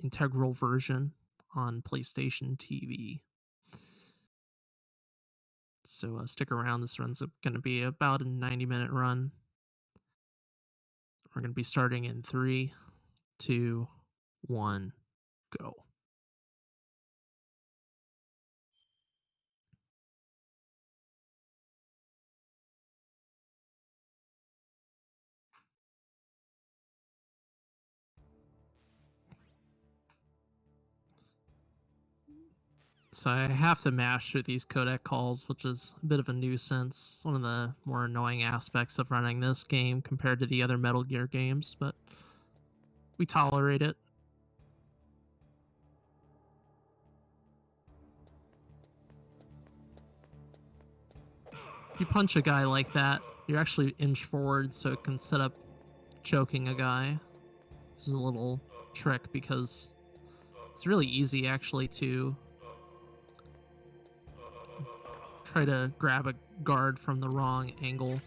integral version on PlayStation TV. So stick around. This run's going to be about a 90-minute run. We're going to be starting in 3, 2, 1, go. So I have to mash through these codec calls, which is a bit of a nuisance. It's one of the more annoying aspects of running this game compared to the other Metal Gear games, but we tolerate it. If you punch a guy like that, you actually inch forward so it can set up choking a guy. This is a little trick because it's really easy actually to try to grab a guard from the wrong angle.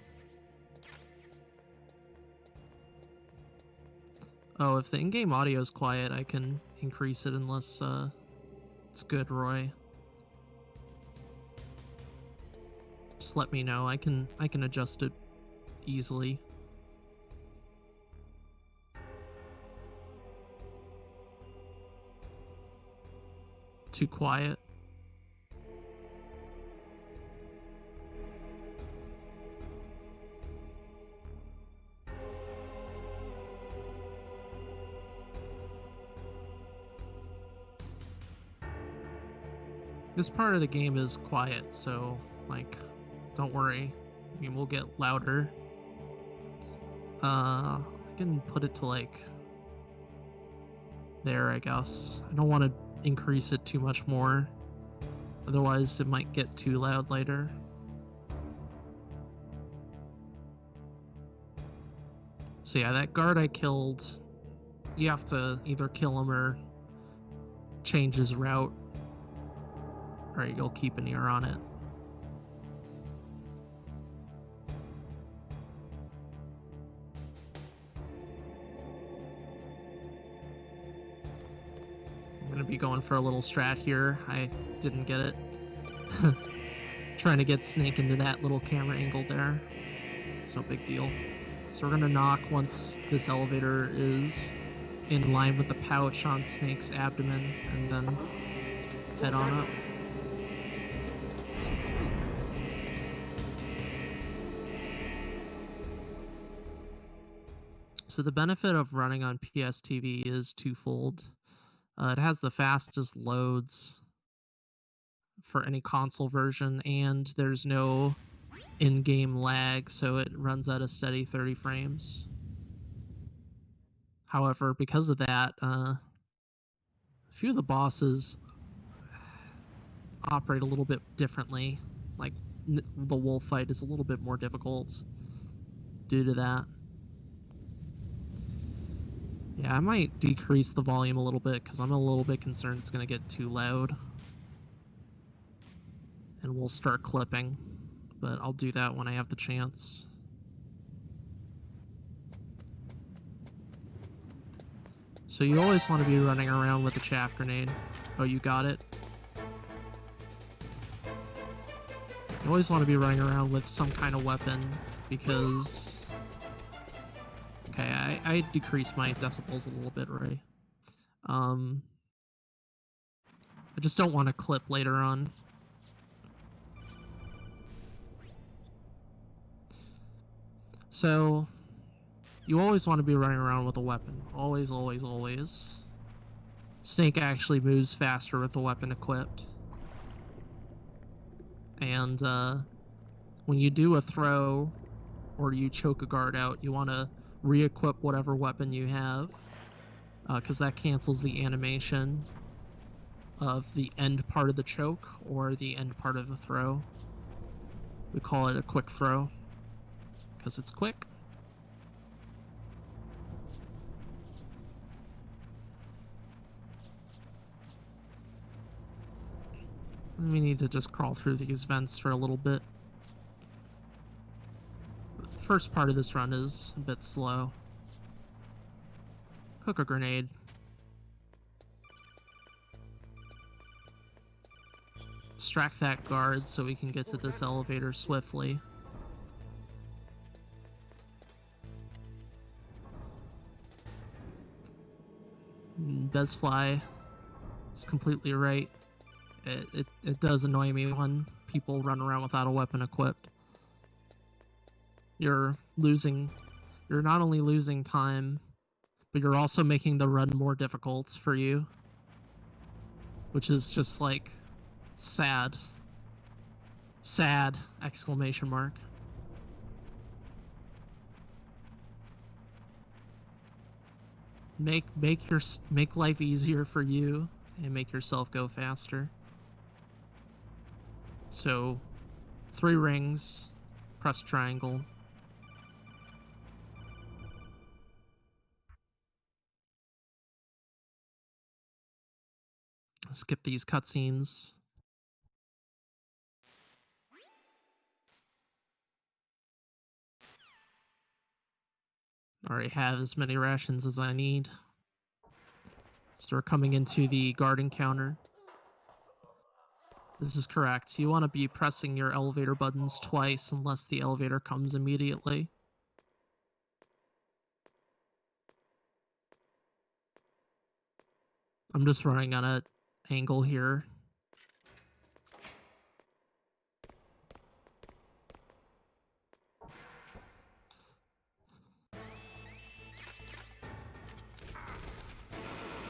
Oh, if the in-game audio is quiet, I can increase it unless it's good, Roy. Just let me know. I can adjust it easily. Too quiet. This part of the game is quiet, so, like, don't worry. I mean, we'll get louder. I can put it to, like, there, I guess. I don't want to increase it too much more. Otherwise, it might get too loud later. So yeah, that guard I killed, you have to either kill him or change his route. Alright, you'll keep an ear on it. I'm gonna be going for a little strat here. I didn't get it. Trying to get Snake into that little camera angle there. It's no big deal. So we're gonna knock once this elevator is in line with the pouch on Snake's abdomen, and then head on up. So the benefit of running on PSTV is twofold. It has the fastest loads for any console version, and there's no in-game lag, so it runs at a steady 30 frames. However, because of that, a few of the bosses operate a little bit differently. Like, the wolf fight is a little bit more difficult due to that. Yeah, I might decrease the volume a little bit because I'm a little bit concerned it's going to get too loud. And we'll start clipping, but I'll do that when I have the chance. So you always want to be running around with a chaff grenade. Oh, you got it? You always want to be running around with some kind of weapon because... Okay, I decreased my decibels a little bit, right? I just don't want to clip later on. So, you always want to be running around with a weapon. Always, always, always. Snake actually moves faster with the weapon equipped. And when you do a throw or you choke a guard out, you want to re-equip whatever weapon you have, because that cancels the animation of the end part of the choke or the end part of the throw. We call it a quick throw because it's quick. We need to just crawl through these vents for a little bit. The first part of this run is a bit slow. Cook a grenade. Distract that guard so we can get to this elevator swiftly. Bezfly is completely right. It does annoy me when people run around without a weapon equipped. You're not only losing time, but you're also making the run more difficult for you, which is just like sad. Sad! Exclamation mark. Make life easier for you and make yourself go faster. So 3 rings, press triangle. Skip these cutscenes. Already have as many rations as I need. So we're coming into the guard encounter. This is correct. You want to be pressing your elevator buttons twice unless the elevator comes immediately. I'm just running on an angle here.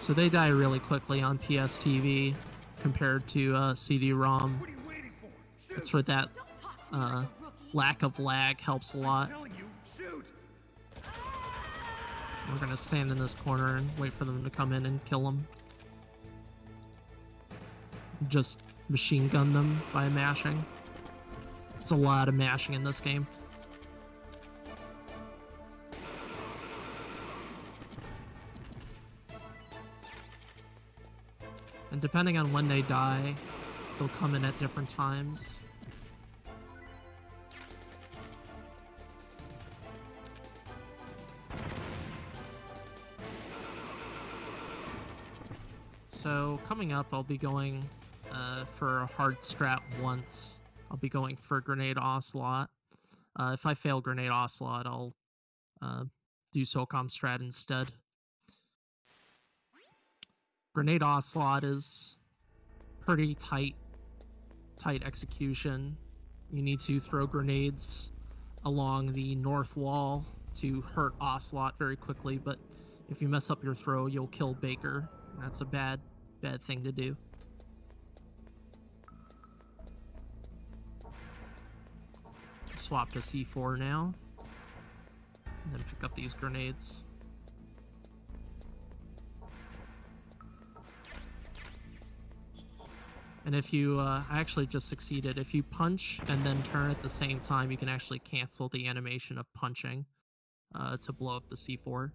So they die really quickly on PSTV compared to CD-ROM. It's for that lack of lag helps a lot. We're gonna stand in this corner and wait for them to come in and kill them. Just machine gun them by mashing. There's a lot of mashing in this game. And depending on when they die, they'll come in at different times. So coming up, I'll be going for a hard strat once. I'll be going for Grenade Ocelot. If I fail Grenade Ocelot, I'll do SOCOM strat instead. Grenade Ocelot is pretty tight execution. You need to throw grenades along the north wall to hurt Ocelot very quickly, but if you mess up your throw, you'll kill Baker. And that's a bad thing to do. Swap to C4 now, and then pick up these grenades. And if you, I actually just succeeded. If you punch and then turn at the same time, you can actually cancel the animation of punching to blow up the C4.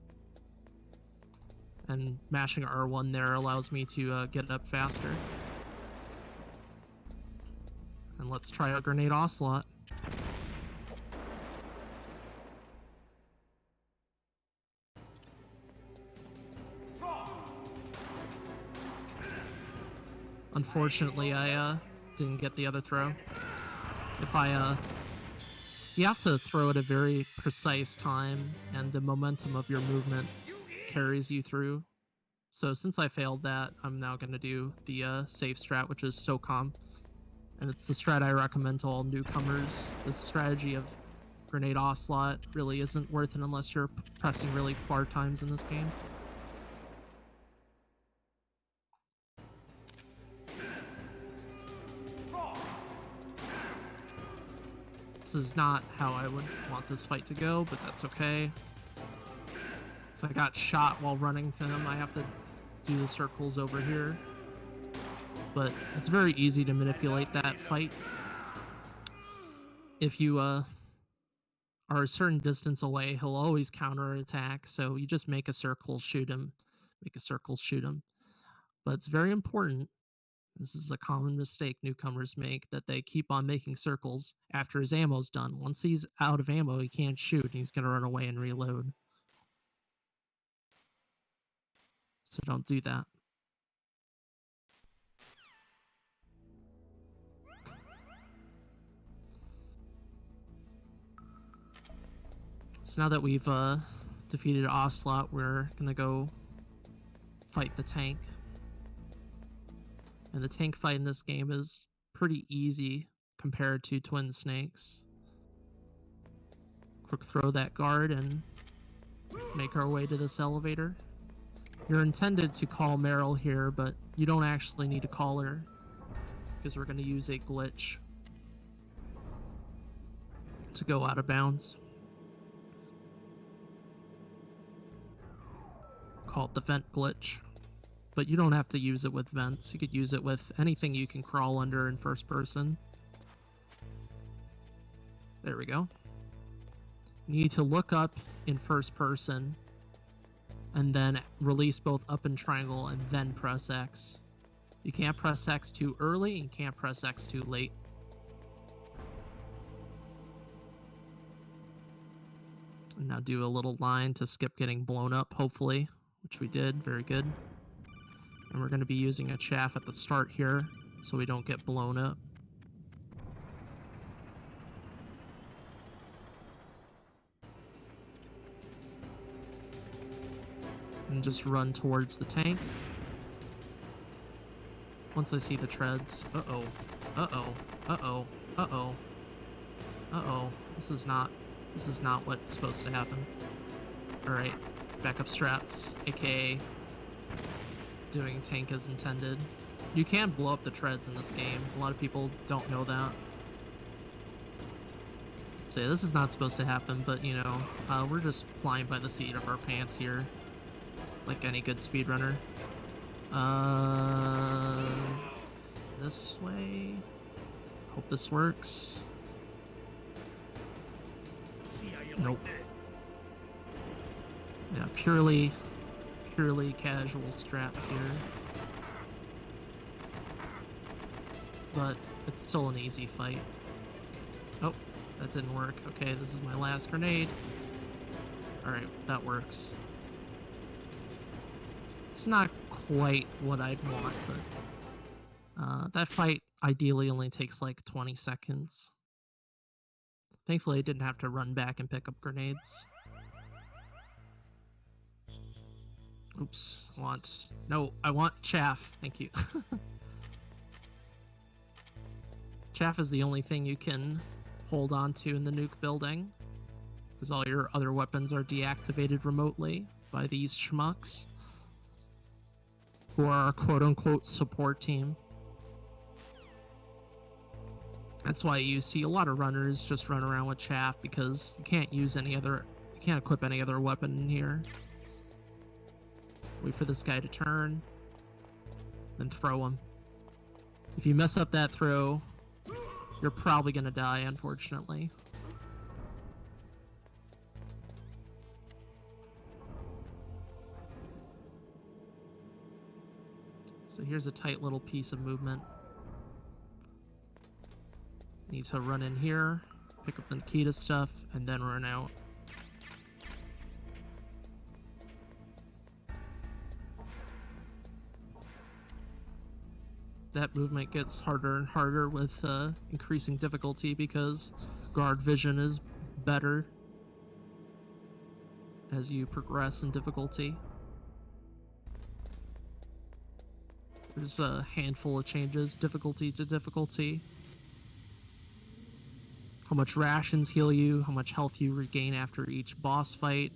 And mashing R1 there allows me to get up faster. And let's try our Grenade Ocelot. Unfortunately, I didn't get the other throw. You have to throw at a very precise time, and the momentum of your movement carries you through. So since I failed that, I'm now going to do the safe strat, which is SOCOM. And it's the strat I recommend to all newcomers. This strategy of Grenade Ocelot really isn't worth it unless you're pressing really far times in this game. This is not how I would want this fight to go, but that's okay. So I got shot while running to him. I have to do the circles over here. But it's very easy to manipulate that fight. If you are a certain distance away, he'll always counterattack, so you just make a circle, shoot him. Make a circle, shoot him. But it's very important. This is a common mistake newcomers make, that they keep on making circles after his ammo's done. Once he's out of ammo, he can't shoot, and he's going to run away and reload. So don't do that. So now that we've defeated Ocelot, we're gonna go fight the tank. And the tank fight in this game is pretty easy compared to Twin Snakes. Quick throw that guard and make our way to this elevator. You're intended to call Meryl here, but you don't actually need to call her because we're going to use a glitch to go out of bounds. Call it the vent glitch, but you don't have to use it with vents. You could use it with anything you can crawl under in first person. There we go. You need to look up in first person and then release both up and triangle and then press X. You can't press X too early and can't press X too late. And now do a little line to skip getting blown up, hopefully, which we did. Very good. And we're going to be using a chaff at the start here so we don't get blown up. And just run towards the tank. Once I see the treads. Uh-oh. Uh-oh. Uh-oh. Uh-oh. Uh-oh. This is not what's supposed to happen. Alright. Backup strats, aka doing tank as intended. You can blow up the treads in this game. A lot of people don't know that. So yeah, this is not supposed to happen, but you know, we're just flying by the seat of our pants here. Like any good speedrunner. This way. Hope this works. Nope. Yeah, purely casual strats here. But it's still an easy fight. Oh, that didn't work. Okay, this is my last grenade. Alright, that works. It's not quite what I'd want, but that fight ideally only takes like 20 seconds. Thankfully, I didn't have to run back and pick up grenades. Oops, I want chaff, thank you. Chaff is the only thing you can hold on to in the nuke building, because all your other weapons are deactivated remotely by these schmucks, who are our quote-unquote support team. That's why you see a lot of runners just run around with chaff, because you can't equip any other weapon in here. Wait for this guy to turn, then throw him. If you mess up that throw, you're probably gonna die, unfortunately. So here's a tight little piece of movement. Need to run in here, pick up the Nikita stuff, and then run out. That movement gets harder and harder with increasing difficulty because guard vision is better as you progress in difficulty. There's a handful of changes, difficulty to difficulty. How much rations heal you, how much health you regain after each boss fight,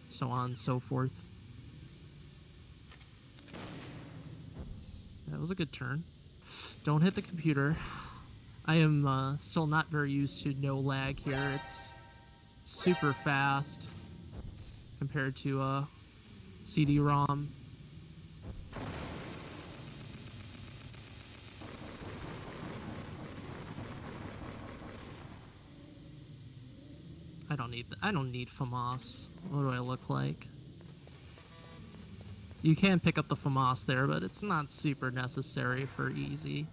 so on and so forth. That was a good turn. Don't hit the computer. I am still not very used to no lag here. It's super fast compared to CD-ROM. I don't need FAMAS. What do I look like? You can pick up the FAMAS there, but it's not super necessary for easy.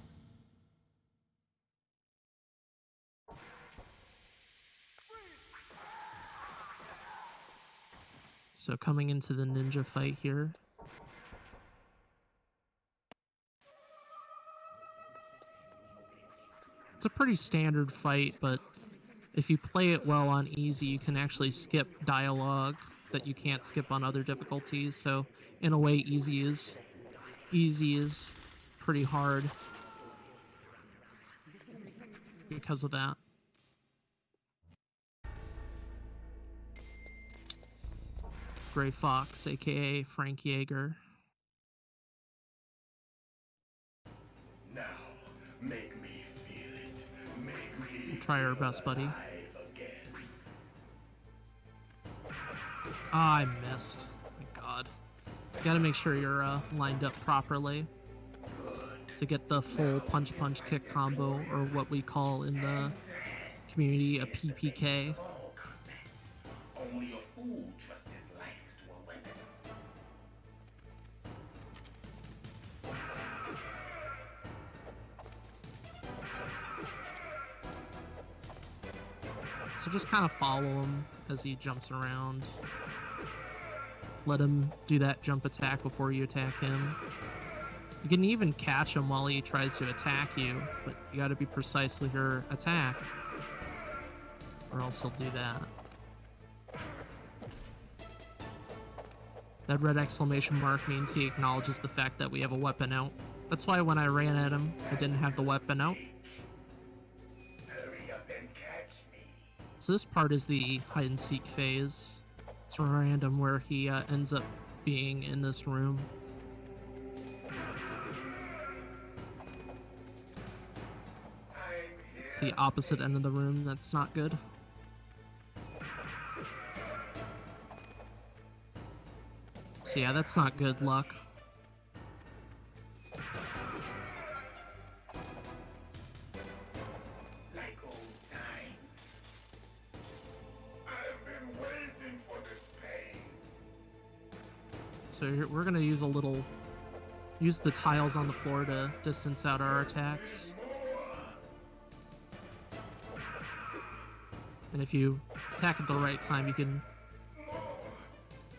So coming into the ninja fight here. It's a pretty standard fight, but if you play it well on easy, you can actually skip dialogue that you can't skip on other difficulties. So in a way, easy is pretty hard because of that. Gray Fox, aka Frank Yeager. Now, make me feel it. Make me We'll try our best, buddy. again. Ah, I missed. My God. You gotta make sure you're lined up properly to get the full punch kick combo, or what we call in the community a PPK. Only a fool trusts his life to a weapon. So just kind of follow him as he jumps around. Let him do that jump attack before you attack him. You can even catch him while he tries to attack you, but you gotta be precise with your attack, or else he'll do that. That red exclamation mark means he acknowledges the fact that we have a weapon out. That's why when I ran at him, I didn't have the weapon out. Hurry up and catch me. So this part is the hide and seek phase. It's random where he ends up being in this room. It's the opposite end of the room. That's not good. So yeah, that's not good luck. Like old times. I've been waiting for this pain. So we're gonna use the tiles on the floor to distance out our attacks. And if you attack at the right time, you can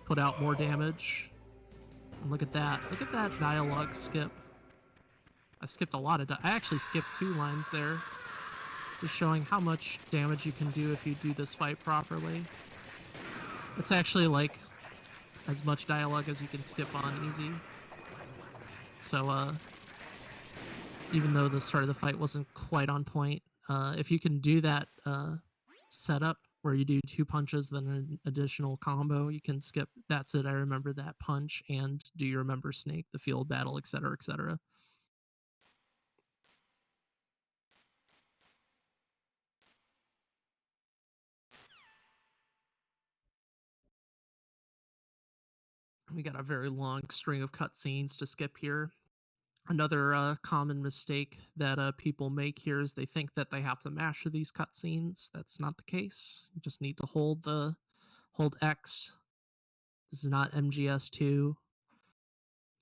put out more damage. And look at that. Look at that dialogue skip. I skipped a lot of I actually skipped 2 lines there. Just showing how much damage you can do if you do this fight properly. It's actually like as much dialogue as you can skip on easy. So even though the start of the fight wasn't quite on point, if you can do that setup where you do 2 punches, then an additional combo, you can skip that's it, I remember that punch, and do you remember Snake, the field battle, etc., etc. We got a very long string of cutscenes to skip here. Another common mistake that people make here is they think that they have to master these cutscenes. That's not the case. You just need to hold X. This is not MGS2.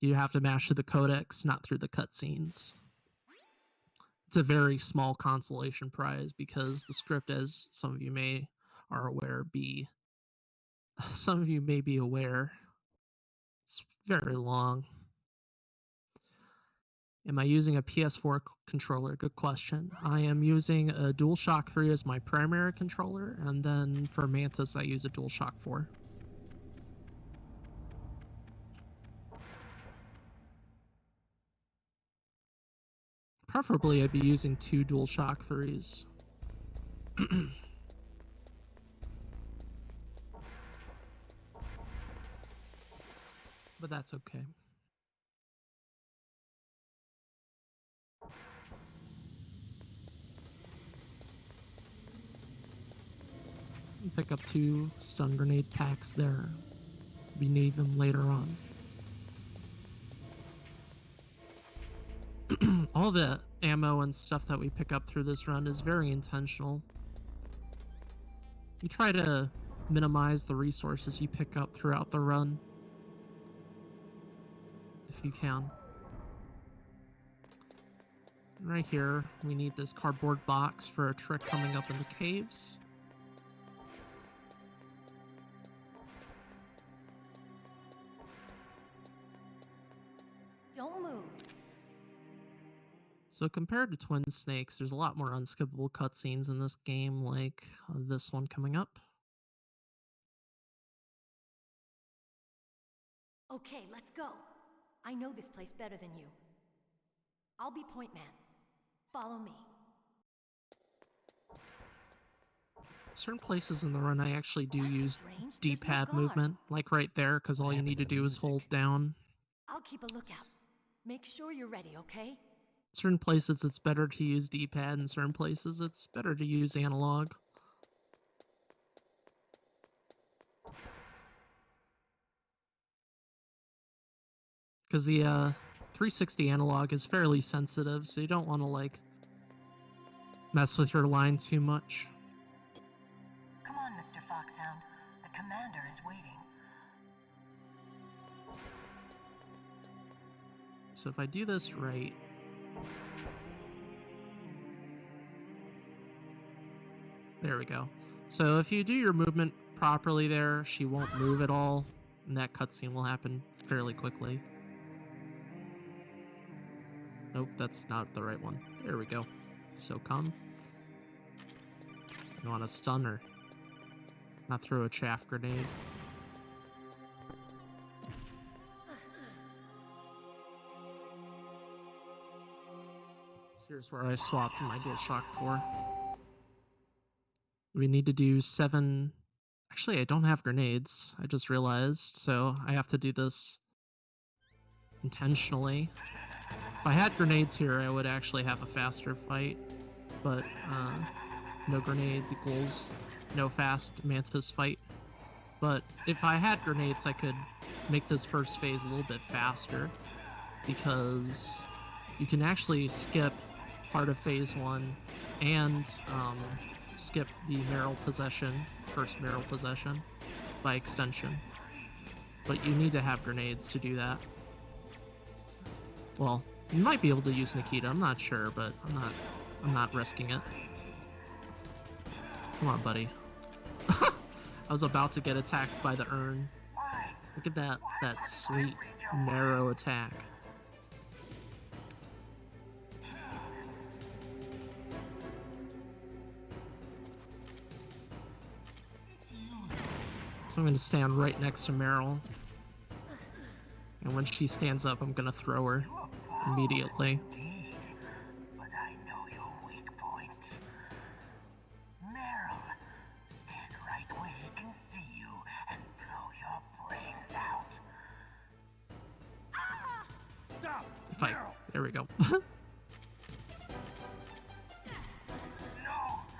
You have to master the codex, not through the cutscenes. It's a very small consolation prize because the script, as some of you may be aware, it's very long. Am I using a PS4 controller? Good question. I am using a DualShock 3 as my primary controller, and then for Mantis, I use a DualShock 4. Preferably, I'd be using 2 DualShock 3s. But that's okay. Pick up 2 stun grenade packs there. We need them later on. All the ammo and stuff that we pick up through this run is very intentional. You try to minimize the resources you pick up throughout the run, if you can. Right here, we need this cardboard box for a trick coming up in the caves. So compared to Twin Snakes, there's a lot more unskippable cutscenes in this game, like this one coming up. Okay, let's go. I know this place better than you. I'll be point man. Follow me. Certain places in the run, I actually do That's use strange. There's no D-pad guard. movement, like right there, because all you happened need to to the do is hold music? down. I'll keep a lookout. Make sure you're ready, okay? Certain places it's better to use D-pad, and certain places it's better to use analog. Because the 360 analog is fairly sensitive, so you don't want to, like, mess with your line too much. Come on, Mr. Foxhound. The commander is waiting. So if I do this right... There we go. So if you do your movement properly there, she won't move at all, and that cutscene will happen fairly quickly. Nope, that's not the right one. There we go. So come. You want to stun her. Not throw a chaff grenade. Here's where I swapped my DualShock 4. We need to do 7... Actually, I don't have grenades. I just realized, so I have to do this intentionally. If I had grenades here, I would actually have a faster fight, but no grenades equals no fast Mantis fight. But if I had grenades, I could make this first phase a little bit faster, because you can actually skip part of phase 1 and skip the first Meryl possession by extension. But you need to have grenades to do that. Well, you might be able to use Nikita, I'm not sure, but I'm not risking it. Come on, buddy. I was about to get attacked by the urn. Look at that sweet narrow attack. So I'm going to stand right next to Meryl. And when she stands up, I'm going to throw her immediately. But I know your weak point. Meryl, stand right where he can see you and blow your brains out. Stop! There we go. No!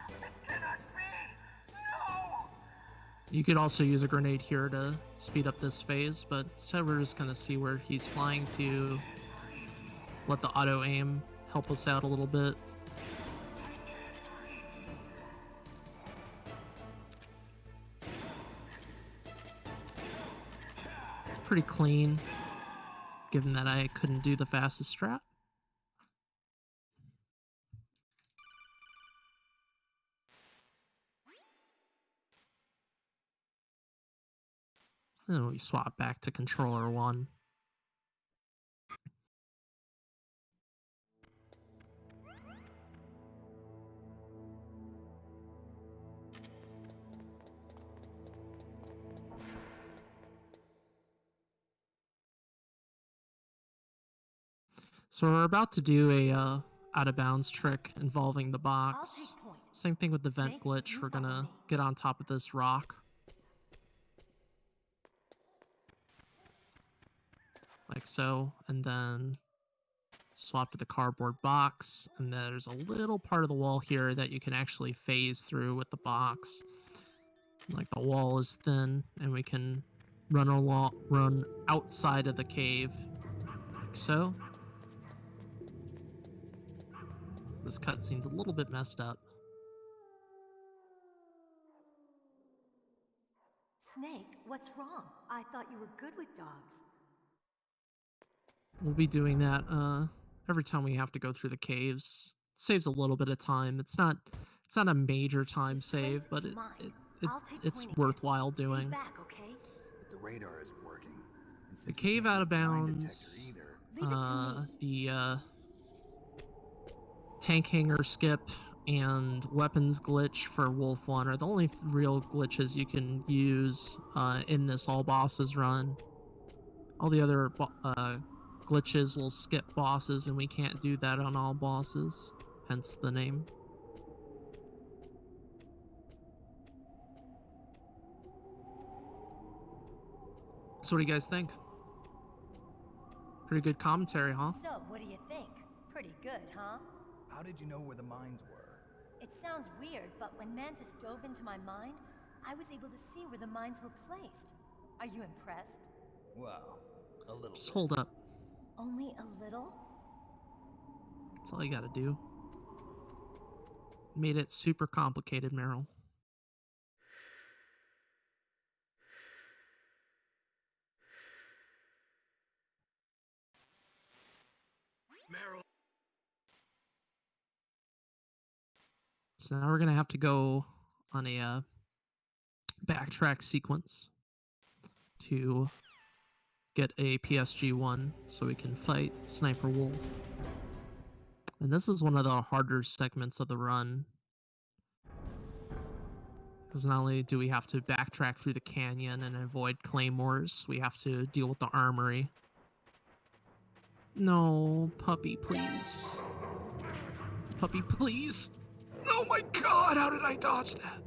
It cannot be! No! You could also use a grenade here to speed up this phase, but instead we're just going to see where he's flying to, let the auto aim help us out a little bit. Pretty clean, given that I couldn't do the fastest strat. And we swap back to controller 1. So we're about to do a out of bounds trick involving the box. I'll take point. Same thing with the vent Snake, glitch. you We're gonna follow me. get on top of this rock. Like so, and then swap to the cardboard box, and there's a little part of the wall here that you can actually phase through with the box. Like the wall is thin, and we can run outside of the cave, like so. This cutscene's a little bit messed up. Snake, what's wrong? I thought you were good with dogs. We'll be doing that every time we have to go through the caves. It saves a little bit of time. It's not a major time This save, place but is mine. I'll take it's point again. worthwhile Stay doing. back, okay? But the radar isn't working. And The since we cave can't out use of the mine bounds, detector either, Leave it to me. tank hanger skip and weapons glitch for Wolf 1 are the only real glitches you can use in this all bosses run. All the other glitches will skip bosses, and we can't do that on all bosses, hence the name. So what do you guys think? Pretty good commentary, huh? So, what do you think? Pretty good, huh? How did you know where the mines were? It sounds weird, but when Mantis dove into my mind, I was able to see where the mines were placed. Are you impressed? Well, a little Just bit. hold up. Only a little? That's all you gotta do. Made it super complicated, Meryl. Meryl. So now we're gonna have to go on a backtrack sequence to get a PSG-1 so we can fight Sniper Wolf. And this is one of the harder segments of the run, because not only do we have to backtrack through the canyon and avoid claymores, we have to deal with the armory. No, puppy, please. Puppy, please. Oh my god, how did I dodge that?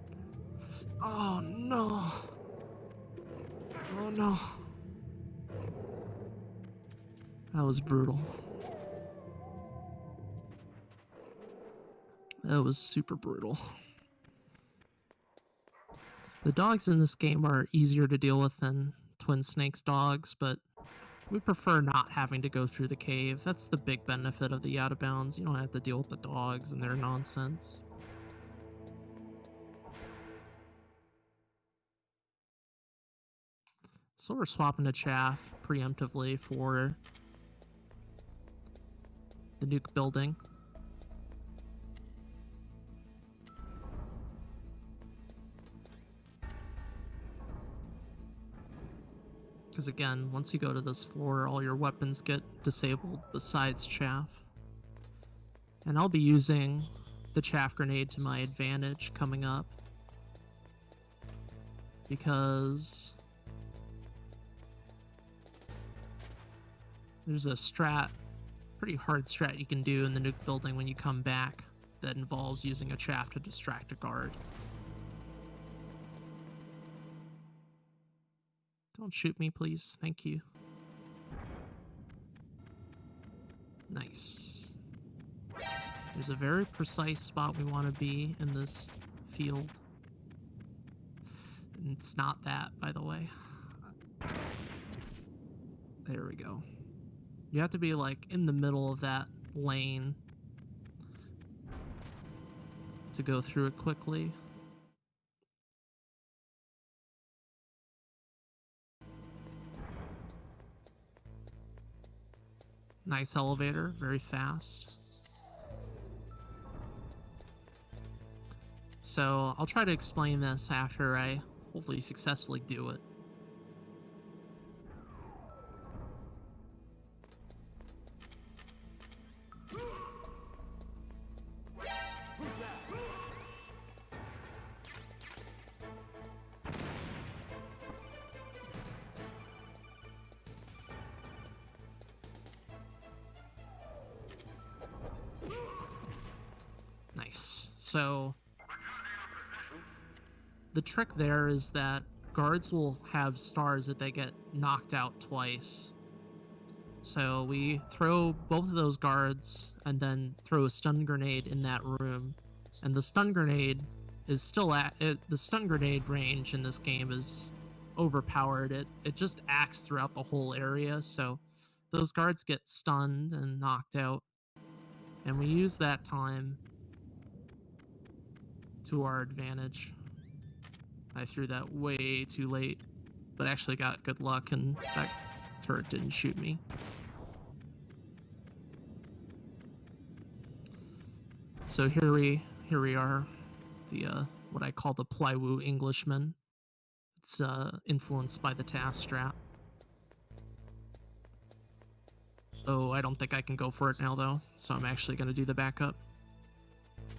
Oh no. Oh no. That was brutal. That was super brutal. The dogs in this game are easier to deal with than Twin Snake's dogs, but we prefer not having to go through the cave. That's the big benefit of the out of bounds. You don't have to deal with the dogs and their nonsense. So we're swapping to chaff preemptively for the nuke building. Because again, once you go to this floor, all your weapons get disabled besides chaff. And I'll be using the chaff grenade to my advantage coming up, because there's a pretty hard strat you can do in the nuke building when you come back that involves using a chaff to distract a guard. Don't shoot me, please. Thank you. Nice. There's a very precise spot we want to be in this field. And it's not that, by the way. There we go. You have to be like in the middle of that lane to go through it quickly. Nice elevator, very fast. So I'll try to explain this after I hopefully successfully do it. Nice. So the trick there is that guards will have stars that they get knocked out twice. So we throw both of those guards and then throw a stun grenade in that room. And the stun grenade is still the stun grenade range in this game is overpowered. It just acts throughout the whole area, so those guards get stunned and knocked out. And we use that time to our advantage. I threw that way too late, but actually got good luck and that turret didn't shoot me. So here we are, the what I call the Plywoo Englishman. It's influenced by the task strap. Oh, I don't think I can go for it now though, so I'm actually going to do the backup.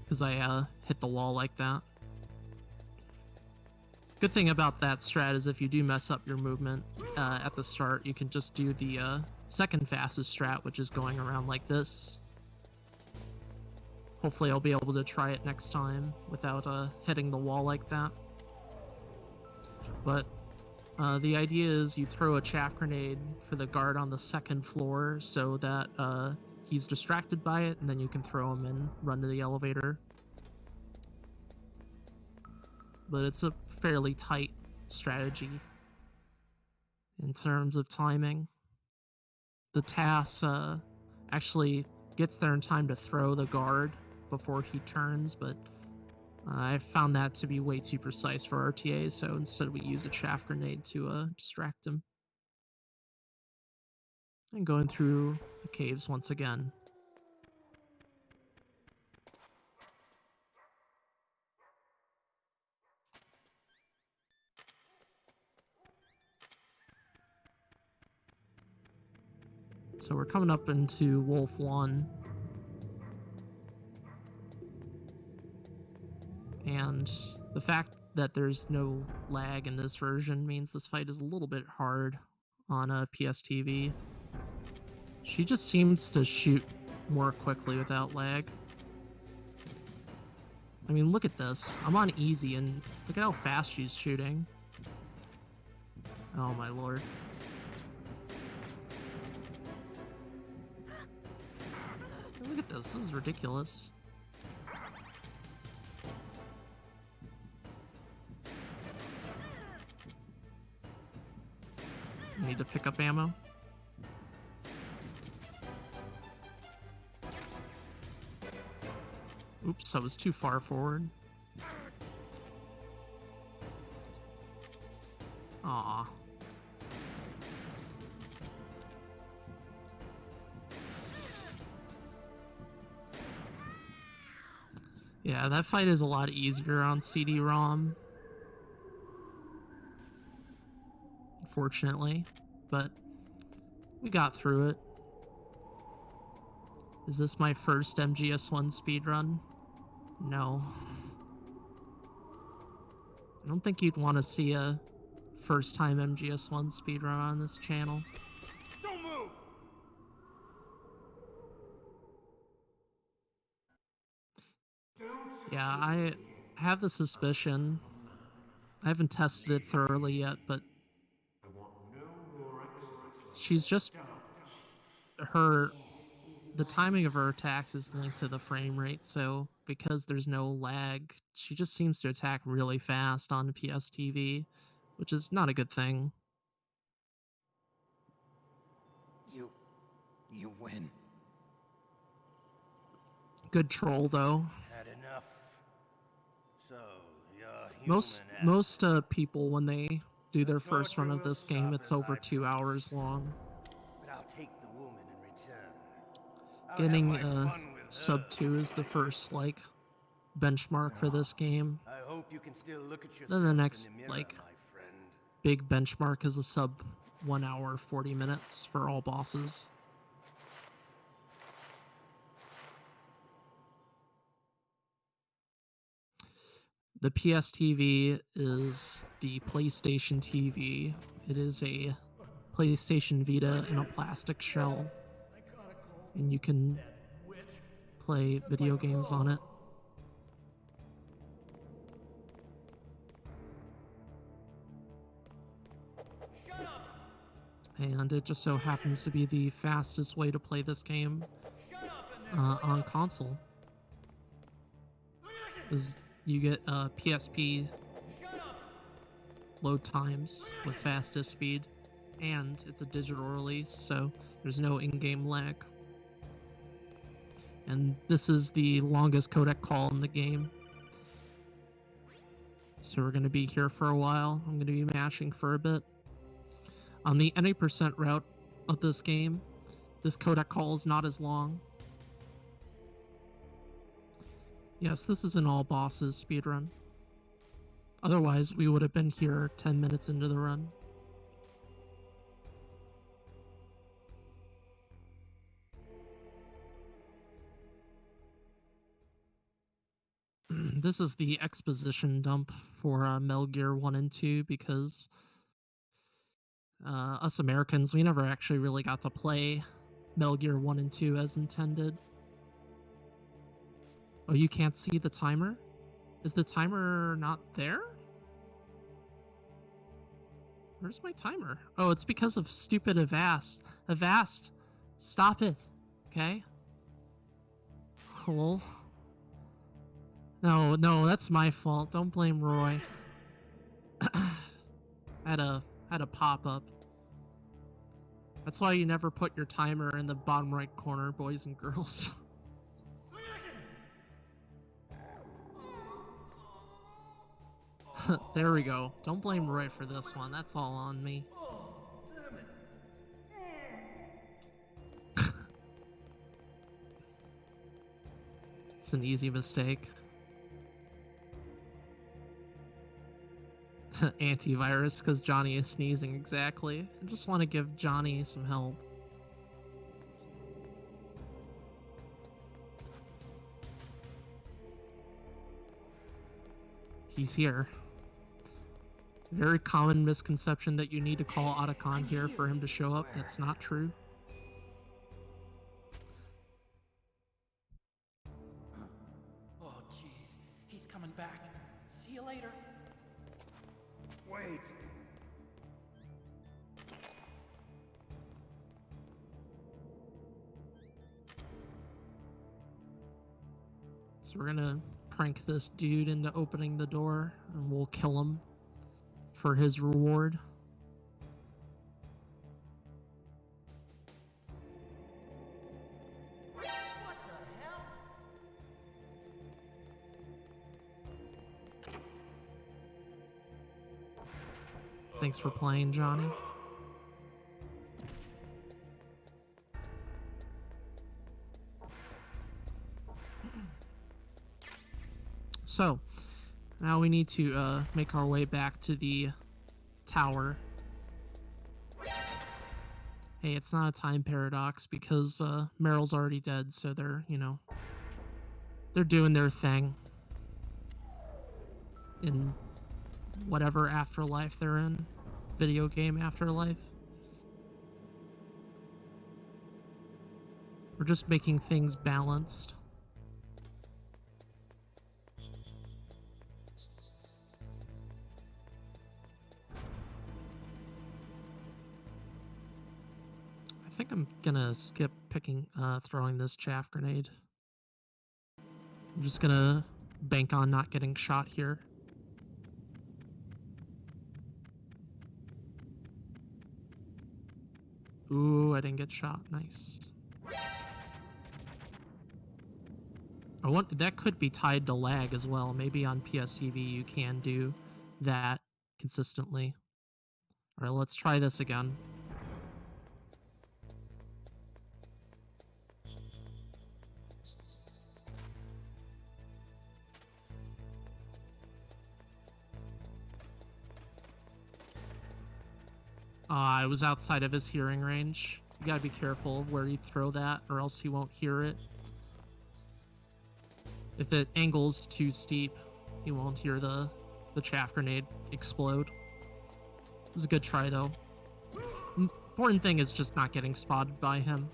because I hit the wall like that. Good thing about that strat is if you do mess up your movement at the start, you can just do the second fastest strat, which is going around like this. Hopefully I'll be able to try it next time without hitting the wall like that. But the idea is you throw a chaff grenade for the guard on the second floor so that he's distracted by it, and then you can throw him and run to the elevator. But it's a fairly tight strategy in terms of timing. The TAS actually gets there in time to throw the guard before he turns, but I found that to be way too precise for RTA, so instead we use a chaff grenade to distract him. And going through the caves once again. So we're coming up into Wolf 1. And the fact that there's no lag in this version means this fight is a little bit hard on a PSTV. She just seems to shoot more quickly without lag. I mean, look at this. I'm on easy, and look at how fast she's shooting. Oh my lord. Look at this. This is ridiculous. Need to pick up ammo. Oops, I was too far forward. Aw. Yeah, that fight is a lot easier on CD-ROM. Unfortunately, but we got through it. Is this my first MGS1 speedrun? No. I don't think you'd want to see a first-time MGS1 speedrun on this channel. Don't move! Yeah, I have the suspicion. I haven't tested it thoroughly yet, but she's just the timing of her attacks is linked to the frame rate, so because there's no lag, she just seems to attack really fast on the PSTV, which is not a good thing. You win. Good troll though. Had enough. So, you're human Most people when they do their first run of this game, it's over 2 hours long. But I'll take the woman in return. Getting sub 2 is the first like benchmark for this game. I hope you can still look at yourself Then the next in the mirror, like my friend. big benchmark is a sub 1 hour 40 minutes for all bosses. The PSTV is the PlayStation TV. It is a PlayStation Vita in a plastic shell, and you can play video games on it. And it just so happens to be the fastest way to play this game on console. Is you get PSP load times with fastest speed, and it's a digital release, so there's no in-game lag. And this is the longest codec call in the game. So we're going to be here for a while. I'm going to be mashing for a bit. On the any percent route of this game, this codec call is not as long. Yes, this is an all bosses speedrun. Otherwise, we would have been here 10 minutes into the run. this is the exposition dump for Metal Gear 1 and 2 because us Americans, we never actually really got to play Metal Gear 1 and 2 as intended. Oh, you can't see the timer? Is the timer not there? Where's my timer? Oh, it's because of stupid Avast. Avast, stop it, okay? Cool. No, that's my fault. Don't blame Roy. had a pop-up. That's why you never put your timer in the bottom right corner, boys and girls. There we go. Don't blame Roy for this one. That's all on me. It's an easy mistake. Antivirus because Johnny is sneezing, exactly. I just want to give Johnny some help. He's here. Very common misconception that you need to call Otacon here for him to show up. That's not true. Oh, jeez. He's coming back. See you later. Wait. So we're gonna prank this dude into opening the door, and we'll kill him for his reward. What the hell? Thanks for playing, Johnny. So, now we need to make our way back to the tower. Hey, it's not a time paradox because Meryl's already dead, so they're, they're doing their thing in whatever afterlife they're in. Video game afterlife. We're just making things balanced. I think I'm gonna skip throwing this chaff grenade. I'm just gonna bank on not getting shot here. Ooh, I didn't get shot. Nice. That could be tied to lag as well. Maybe on PSTV you can do that consistently. All right, let's try this again. I was outside of his hearing range. You gotta be careful of where you throw that, or else he won't hear it. If the angle's too steep, he won't hear the chaff grenade explode. It was a good try, though. Important thing is just not getting spotted by him.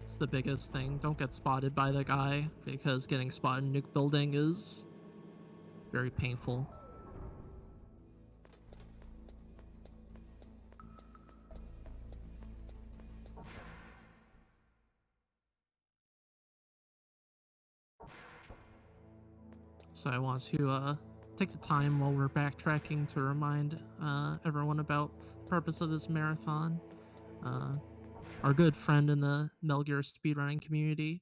It's the biggest thing. Don't get spotted by the guy, because getting spotted in nuke building is very painful. So I want to take the time while we're backtracking to remind everyone about the purpose of this marathon. Our good friend in the Metal Gear speedrunning community,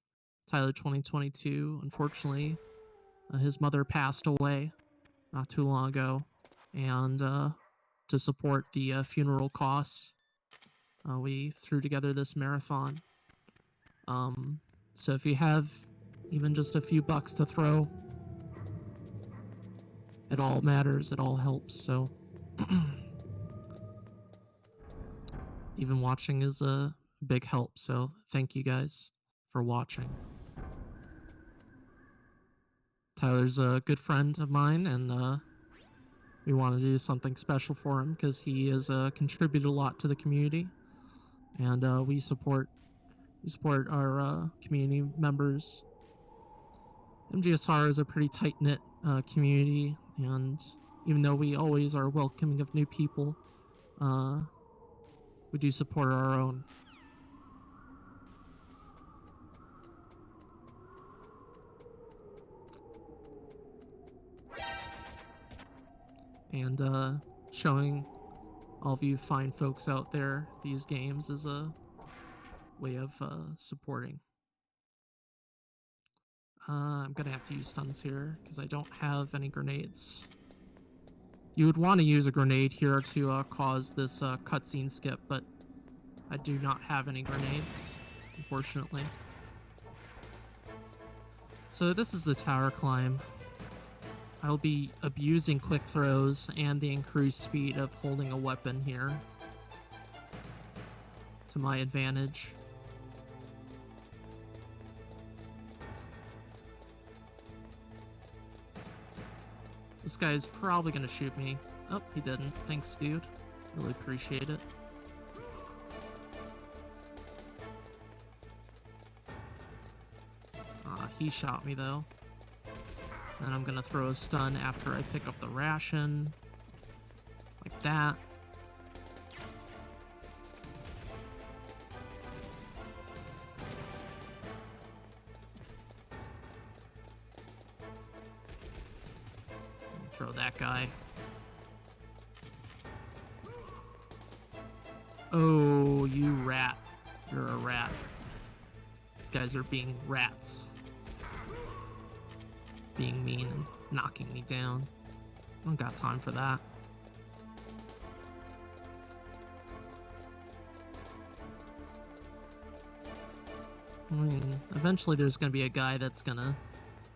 Tyler2022, unfortunately, his mother passed away not too long ago, and to support the funeral costs, we threw together this marathon. So if you have even just a few bucks to throw, it all matters, it all helps, so even watching is a big help, so thank you guys. for watching. Tyler's a good friend of mine, and we want to do something special for him because he has contributed a lot to the community, and we support our community members. MGSR is a pretty tight-knit community, and even though we always are welcoming of new people, we do support our own. And showing all of you fine folks out there these games is a way of supporting. I'm gonna have to use stuns here because I don't have any grenades. You would want to use a grenade here to cause this cutscene skip, but I do not have any grenades, unfortunately. So this is the tower climb. I'll be abusing quick throws and the increased speed of holding a weapon here to my advantage. This guy's probably gonna shoot me. Oh, he didn't. Thanks, dude. Really appreciate it. He shot me though. And I'm gonna throw a stun after I pick up the ration. Like that. Throw that guy. Oh, you rat. You're a rat. These guys are being rats. Being mean and knocking me down. I don't got time for that. I mean, eventually there's gonna be a guy that's gonna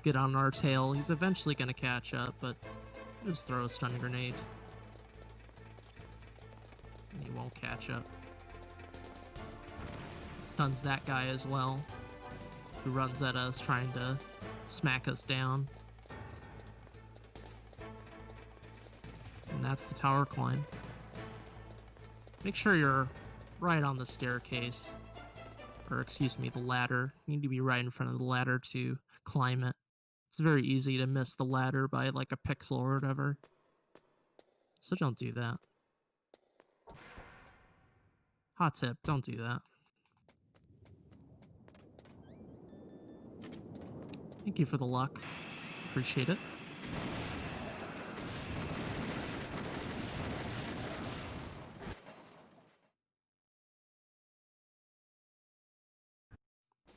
get on our tail. He's eventually gonna catch up, but just throw a stun grenade. And he won't catch up. Stuns that guy as well, who runs at us trying to smack us down. And that's the tower climb. Make sure you're right on the staircase. Or excuse me, the ladder. You need to be right in front of the ladder to climb it. It's very easy to miss the ladder by like a pixel or whatever. So don't do that. Hot tip, don't do that. Thank you for the luck. Appreciate it.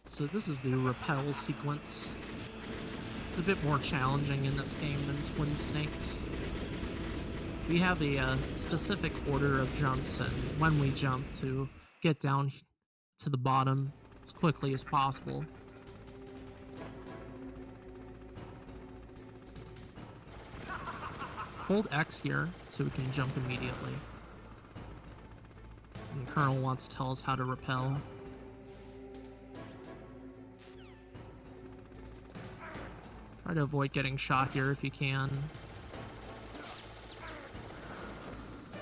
So this is the rappel sequence. It's a bit more challenging in this game than Twin Snakes. We have a specific order of jumps, and when we jump to get down to the bottom as quickly as possible. Hold X here so we can jump immediately. And Colonel wants to tell us how to rappel. Try to avoid getting shot here if you can.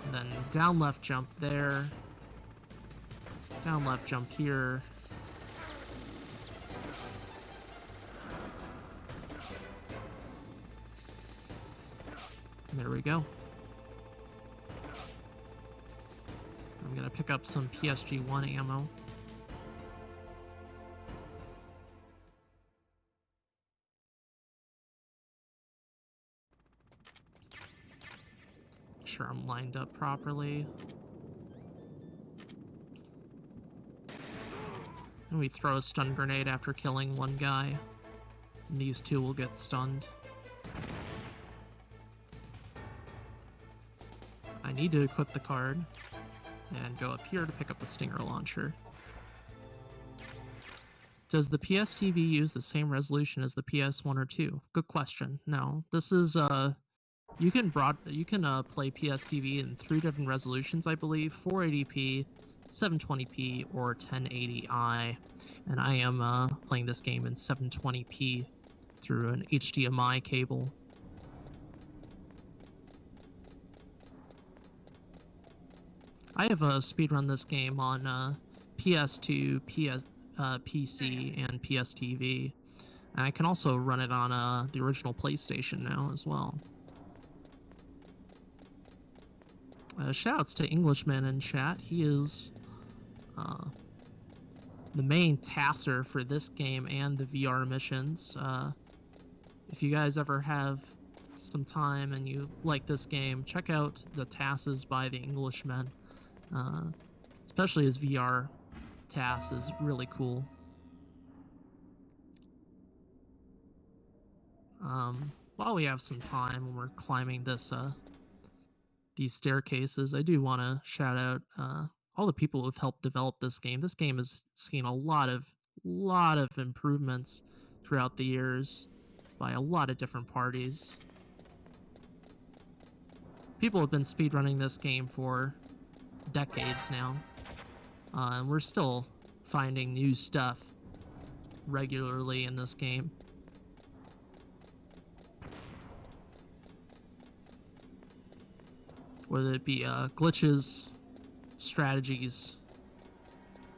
And then down left jump there. Down left jump here. There we go. I'm gonna pick up some PSG-1 ammo. Make sure I'm lined up properly. And we throw a stun grenade after killing one guy. And these two will get stunned. I need to equip the card and go up here to pick up the Stinger launcher. Does the PS TV use the same resolution as the PS1 or 2? Good question. No, this is you can play PS TV in 3 different resolutions, I believe: 480p, 720p or 1080i, and I am playing this game in 720p through an HDMI cable. I have speedrun this game on PS2, PC, and PS TV. And I can also run it on the original PlayStation now as well. Shoutouts to Englishman in chat. He is the main tasser for this game and the VR missions. If you guys ever have some time and you like this game, check out the tasks by the Englishman. Especially his VR task is really cool. While we have some time when we're climbing these staircases, I do want to shout out all the people who've helped develop this game. This game has seen a lot of improvements throughout the years by a lot of different parties. People have been speedrunning this game for decades now, and we're still finding new stuff regularly in this game. Whether it be glitches, strategies,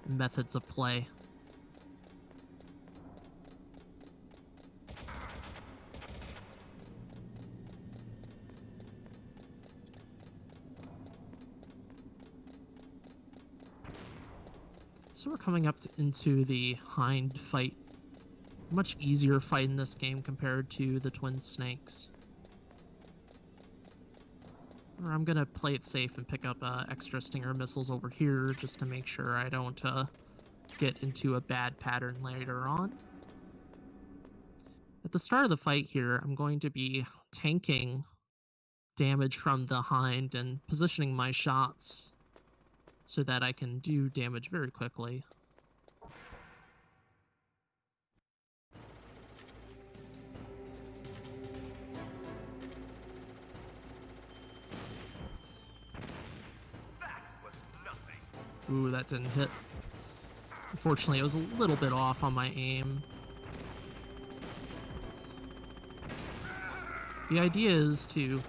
methods of play. So we're coming up into the hind fight. Much easier fight in this game compared to the twin snakes. I'm gonna play it safe and pick up extra stinger missiles over here just to make sure I don't get into a bad pattern later on. At the start of the fight here, I'm going to be tanking damage from the hind and positioning my shots so that I can do damage very quickly. Ooh, that didn't hit. Unfortunately, I was a little bit off on my aim. The idea is to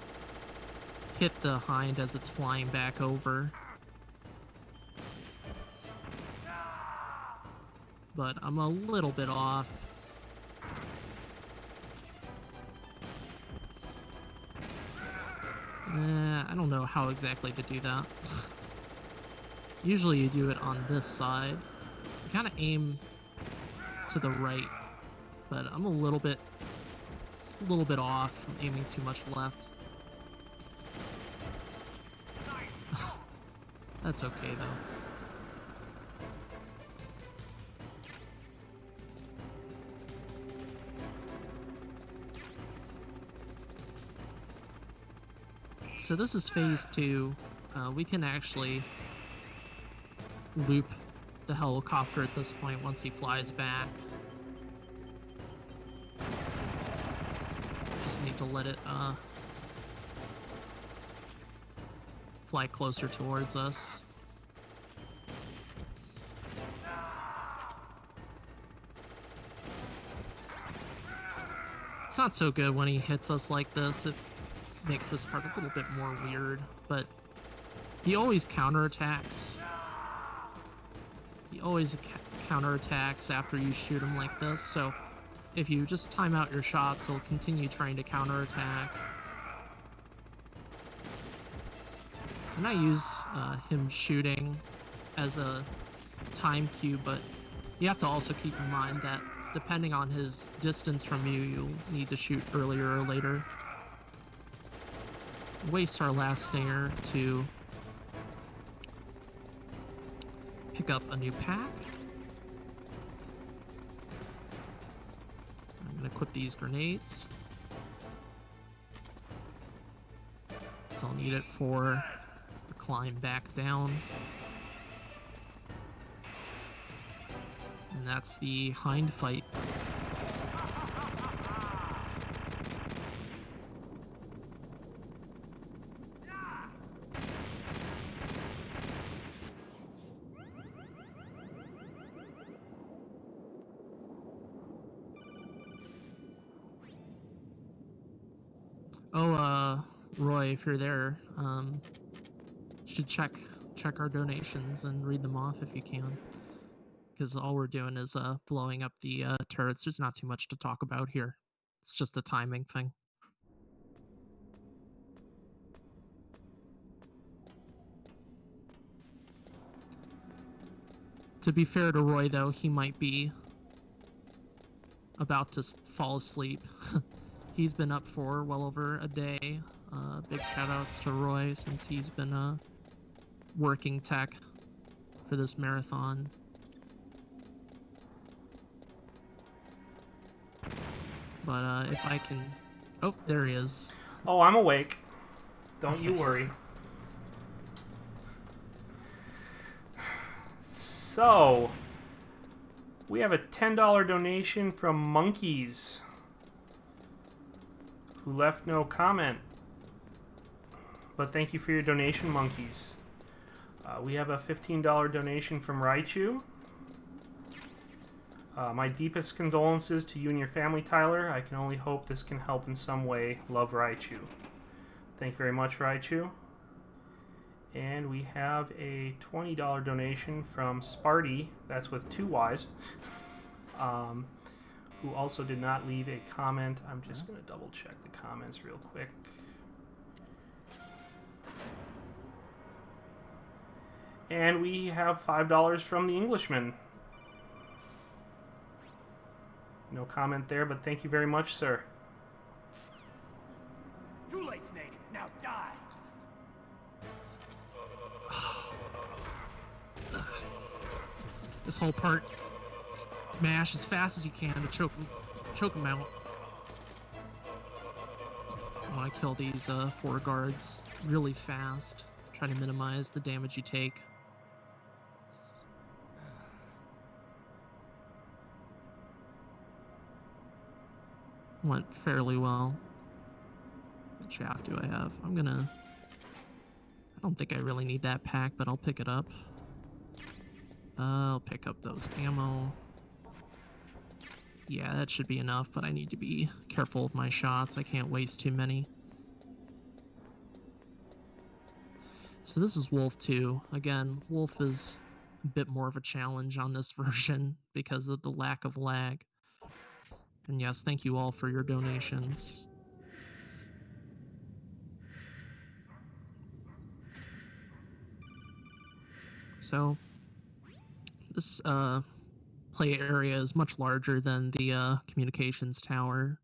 hit the hind as it's flying back over. But I'm a little bit off. I don't know how exactly to do that. Usually you do it on this side. You kind of aim to the right, but I'm a little bit off from aiming too much left. That's okay though. So this is phase 2. We can actually loop the helicopter at this point once he flies back. Just need to let it fly closer towards us. It's not so good when he hits us like this. It makes this part a little bit more weird, but he always counterattacks. He always counterattacks after you shoot him like this, so if you just time out your shots, he'll continue trying to counterattack. And I use him shooting as a time cue, but you have to also keep in mind that depending on his distance from you, you'll need to shoot earlier or later. Waste our last stinger to pick up a new pack. I'm gonna equip these grenades. So I'll need it for the climb back down. And that's the hind fight. Oh, Roy, if you're there, should check our donations and read them off if you can. Because all we're doing is blowing up the turrets. There's not too much to talk about here. It's just a timing thing. To be fair to Roy, though, he might be about to fall asleep. He's been up for well over a day. Big shout-outs to Roy since he's been working tech for this marathon. But if I can... Oh, there he is. Oh, I'm awake. Don't you worry. So, we have a $10 donation from Monkeys, who left no comment. But thank you for your donation, Monkeys. We have a $15 donation from Raichu. My deepest condolences to you and your family, Tyler. I can only hope this can help in some way. Love, Raichu. Thank you very much, Raichu. And we have a $20 donation from Sparty, that's with 2 Ys, who also did not leave a comment. I'm just going to double check the comments real quick. And we have $5 from the Englishman. No comment there, but thank you very much, sir. Too late, Snake. Now die. This whole part, mash as fast as you can to choke him out. I want to kill these 4 guards really fast. Try to minimize the damage you take. Went fairly well. What chaff do I have? I don't think I really need that pack, but I'll pick it up. I'll pick up those ammo. Yeah, that should be enough, but I need to be careful with my shots. I can't waste too many. So this is Wolf 2. Again, Wolf is a bit more of a challenge on this version because of the lack of lag. And yes, thank you all for your donations. So this play area is much larger than the communications tower.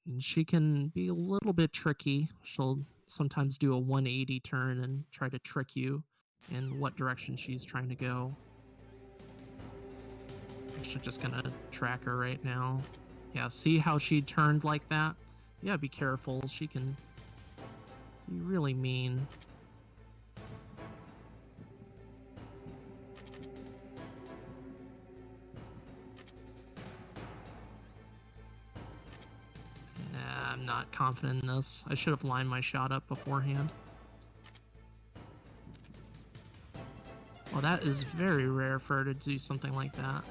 And she can be a little bit tricky. She'll sometimes do a 180 turn and try to trick you in what direction she's trying to go. Actually, just gonna track her right now. Yeah, see how she turned like that? Yeah, be careful. She can be really mean. I'm not confident in this. I should have lined my shot up beforehand. Well, that is very rare for her to do something like that.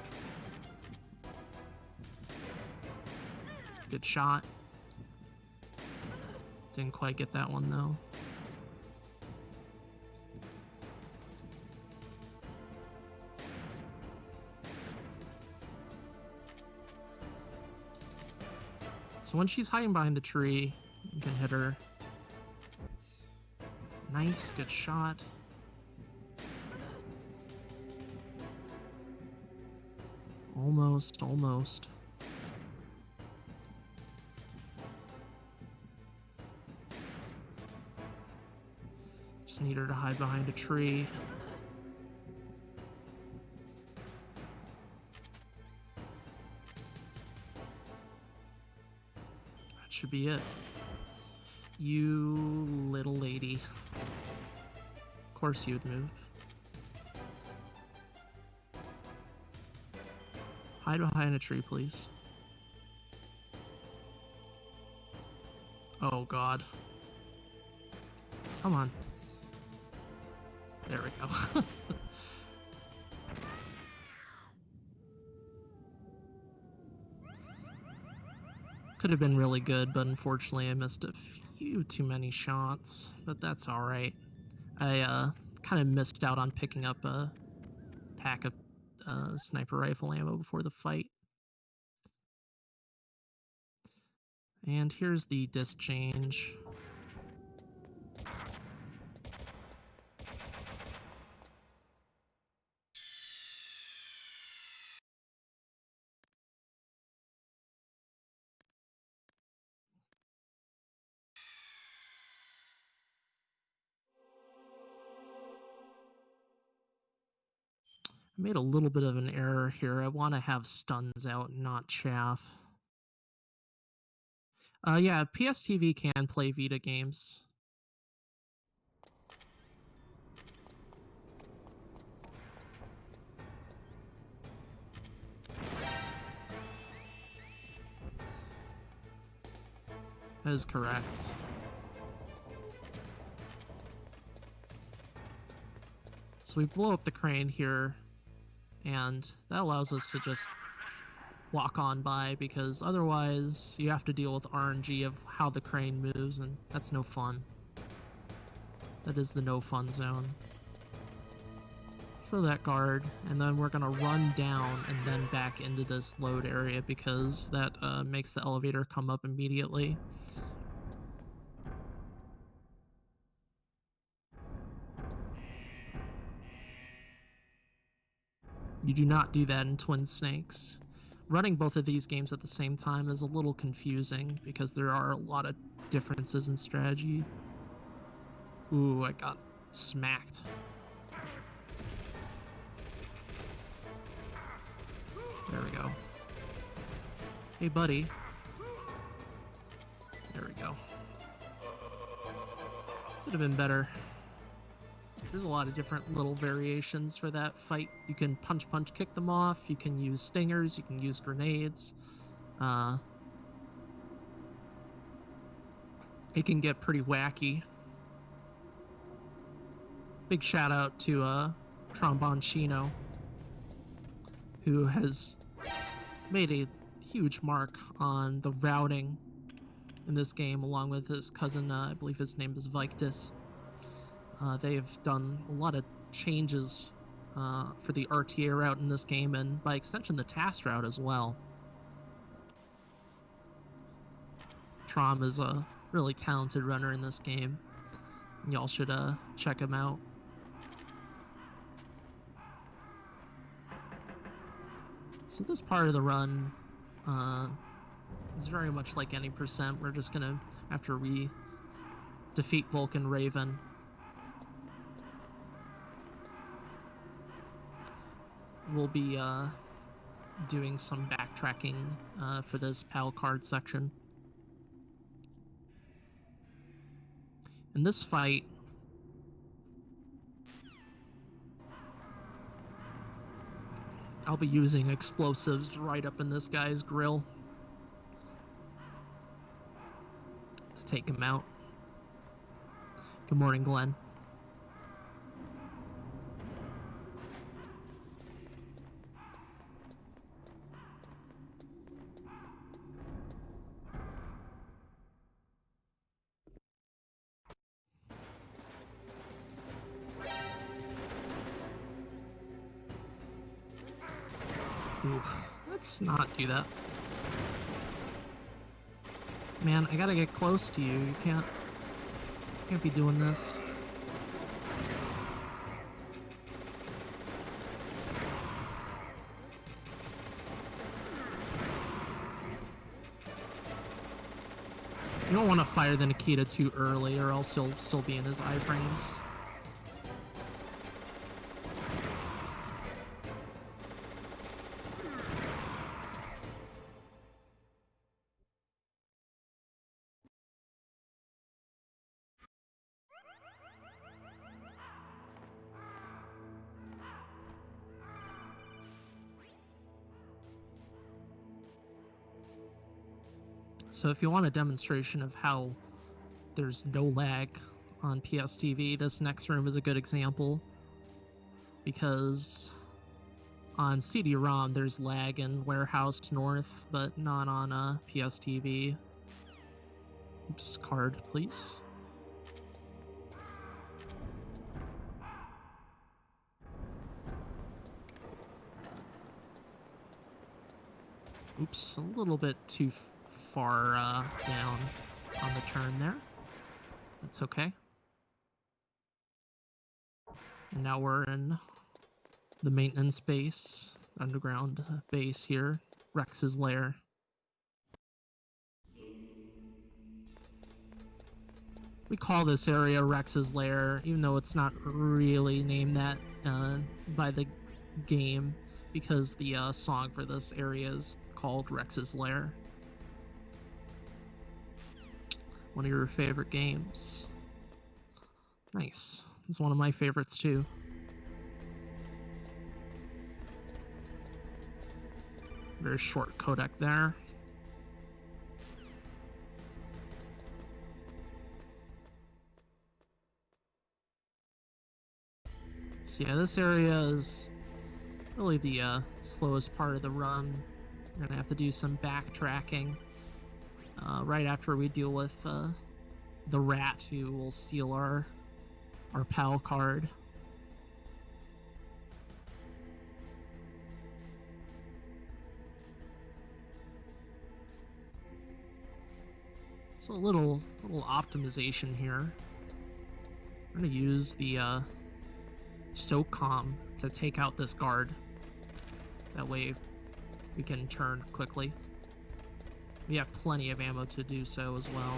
Good shot. Didn't quite get that one, though. So when she's hiding behind the tree, you can hit her. Nice, good shot. Almost, almost. Just need her to hide behind a tree. That should be it. You little lady. Of course you would move. Hide behind a tree, please. Oh, God. Come on. There we go. Could have been really good, but unfortunately I missed a few too many shots, but that's alright. I kind of missed out on picking up a pack of sniper rifle ammo before the fight. And here's the disc change. I made a little bit of an error here. I want to have stuns out, not chaff. Yeah, PSTV can play Vita games. That is correct. So we blow up the crane here, and that allows us to just walk on by, because otherwise you have to deal with RNG of how the crane moves, and that's no fun. That is the no fun zone. Fill that guard, and then we're gonna run down and then back into this load area, because that makes the elevator come up immediately. You do not do that in Twin Snakes. Running both of these games at the same time is a little confusing because there are a lot of differences in strategy. Ooh, I got smacked. There we go. Hey, buddy. There we go. Could have been better. There's a lot of different little variations for that fight. You can punch, kick them off. You can use stingers. You can use grenades. It can get pretty wacky. Big shout out to Tromboncino, who has made a huge mark on the routing in this game, along with his cousin. I believe his name is Victus. They've done a lot of changes for the RTA route in this game, and by extension the TAS route as well. Trom is a really talented runner in this game. Y'all should check him out. So this part of the run is very much like any percent. We're just gonna, after we defeat Vulcan Raven, we'll be doing some backtracking for this PAL card section. In this fight, I'll be using explosives right up in this guy's grill to take him out. Good morning, Glenn. Oof, let's not do that. Man, I gotta get close to you. You can't be doing this. You don't want to fire the Nikita too early, or else he'll still be in his iframes. So if you want a demonstration of how there's no lag on PSTV, this next room is a good example, because On CD-ROM, there's lag in Warehouse North, but not on PSTV. Oops, card, please. Oops, a little bit too far down on the turn there. That's okay. And now we're in the maintenance base, underground base here, Rex's lair. We call this area Rex's lair, even though it's not really named that by the game, because the song for this area is called Rex's Lair. One of your favorite games. Nice. It's one of my favorites too. Very short codec there. So yeah, this area is really the slowest part of the run. We're gonna have to do some backtracking right after we deal with the rat who will steal our PAL card. So a little optimization here. I'm gonna use the SOCOM to take out this guard. That way we can turn quickly. We have plenty of ammo to do so as well.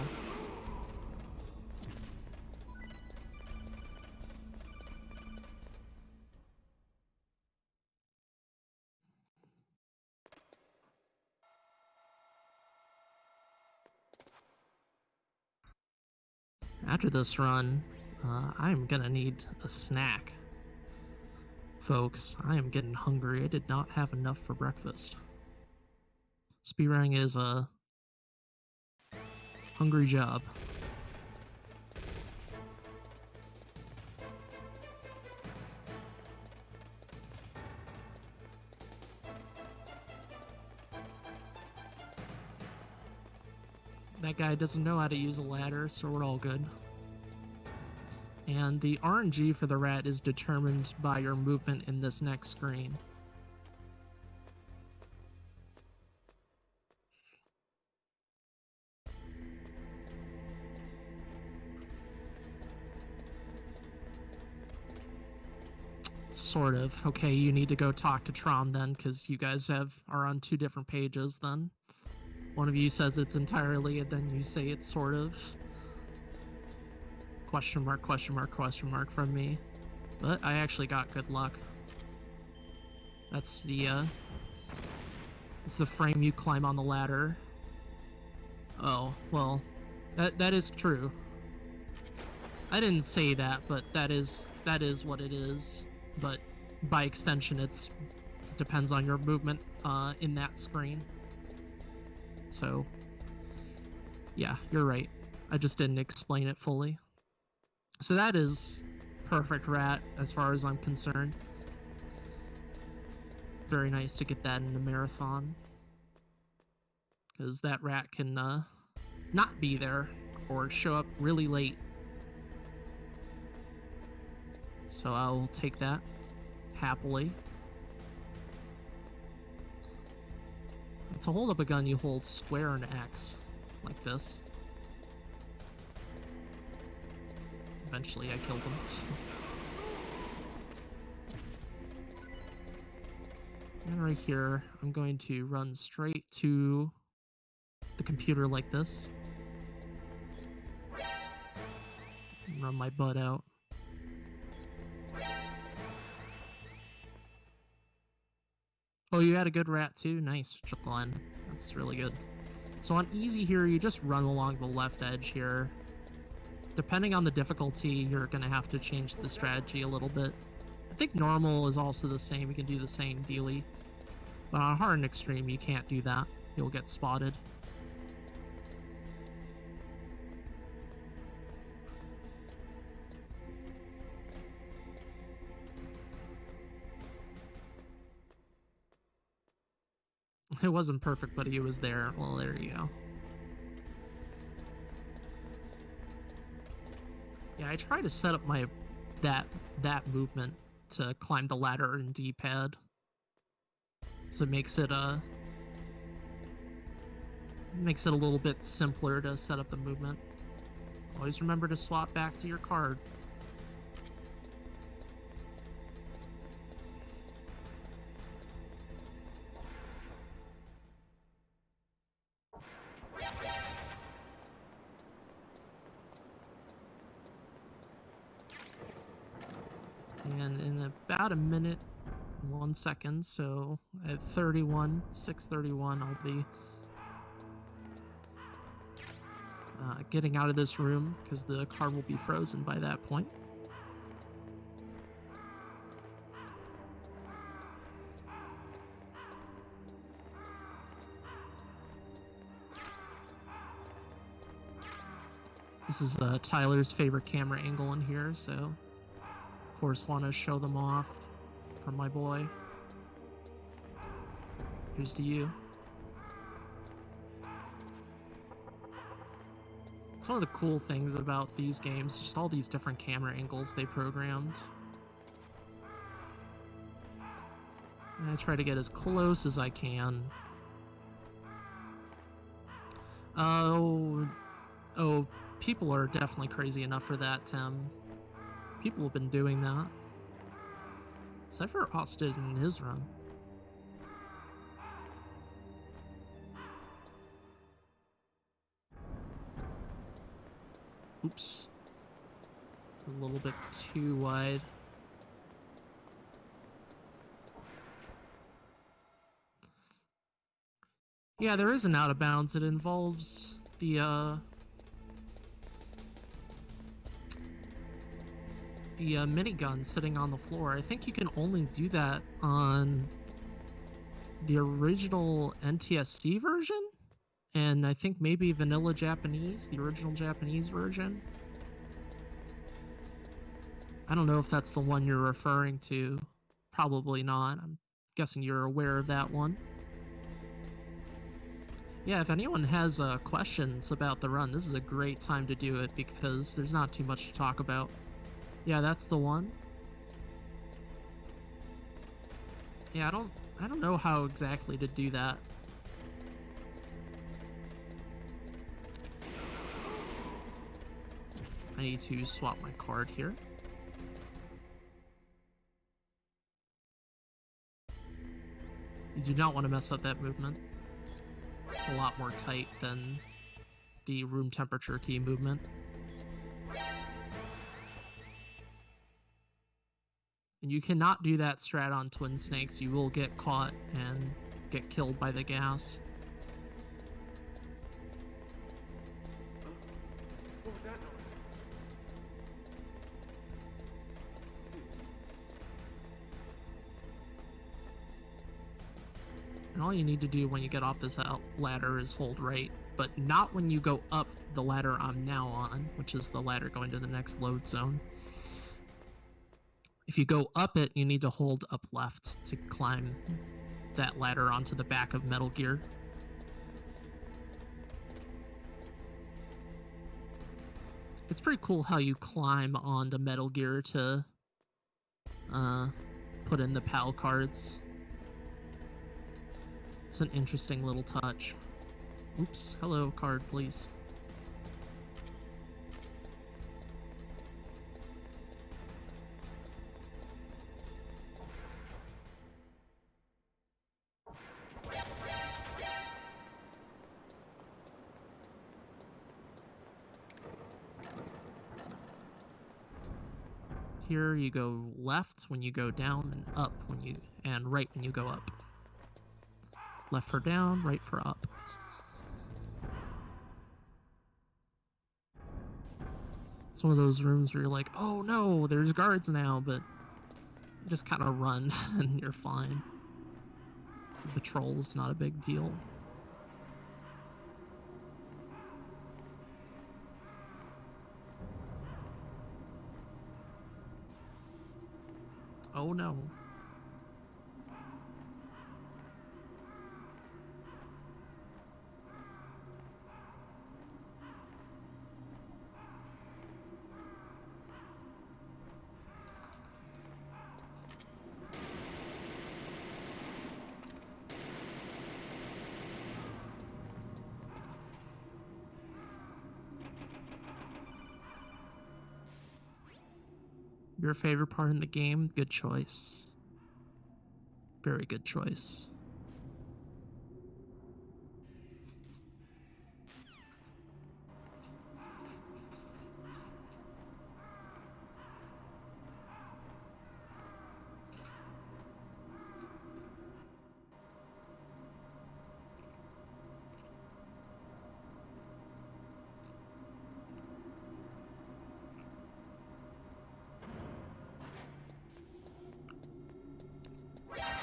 After this run, I'm gonna need a snack. Folks, I am getting hungry. I did not have enough for breakfast. Speedrunning is a hungry job. That guy doesn't know how to use a ladder, so we're all good. And the RNG for the rat is determined by your movement in this next screen. Sort of. Okay, you need to go talk to Trom then, because you guys are on two different pages then. One of you says it's entirely, and then you say it's sort of. Question mark, question mark, question mark from me. But I actually got good luck. That's the frame you climb on the ladder. Oh, well, that is true. I didn't say that, but that is what it is. But by extension, it depends on your movement in that screen. So, yeah, you're right. I just didn't explain it fully. So that is perfect rat as far as I'm concerned. Very nice to get that in a marathon. Because that rat can not be there or show up really late. So I'll take that happily. To hold up a gun, you hold square and X, like this. Eventually I killed him. And right here, I'm going to run straight to the computer like this. And run my butt out. Oh, you had a good rat too? Nice, Glenn. That's really good. So on easy here, you just run along the left edge here. Depending on the difficulty, you're going to have to change the strategy a little bit. I think normal is also the same. You can do the same dealy. But on hard and extreme, you can't do that. You'll get spotted. It wasn't perfect, but he was there. Well, there you go. Yeah, I try to set up my that movement to climb the ladder in D-pad, so it makes it a little bit simpler to set up the movement. Always remember to swap back to your card. And in about a minute, 1 second, so at 6:31, I'll be getting out of this room because the card will be frozen by that point. This is Tyler's favorite camera angle in here, so of course want to show them off for my boy. Here's to you. It's one of the cool things about these games, just all these different camera angles they programmed. And I try to get as close as I can. Oh, people are definitely crazy enough for that, Tim. People have been doing that. Sephiroth did in his run. Oops. A little bit too wide. Yeah, there is an out of bounds. It involves the minigun sitting on the floor. I think you can only do that on the original NTSC version, and I think maybe vanilla Japanese, the original Japanese version. I don't know if that's the one you're referring to. Probably not. I'm guessing you're aware of that one. Yeah, if anyone has questions about the run, this is a great time to do it because there's not too much to talk about. Yeah, that's the one. Yeah, I don't know how exactly to do that. I need to swap my card here. You do not want to mess up that movement. It's a lot more tight than the room temperature key movement. And you cannot do that strat on Twin Snakes. You will get caught and get killed by the gas. What was that noise? And all you need to do when you get off this ladder is hold right, but not when you go up the ladder I'm now on, which is the ladder going to the next load zone. If you go up it, you need to hold up left to climb that ladder onto the back of Metal Gear. It's pretty cool how you climb onto Metal Gear to put in the PAL cards. It's an interesting little touch. Oops, hello, card, please. Here you go left when you go down and up when you, and right when you go up. Left for down, right for up. It's one of those rooms where you're like, oh no, there's guards now, but you just kind of run and you're fine. Patrol's not a big deal. Oh no. Your favorite part in the game? Good choice. Very good choice.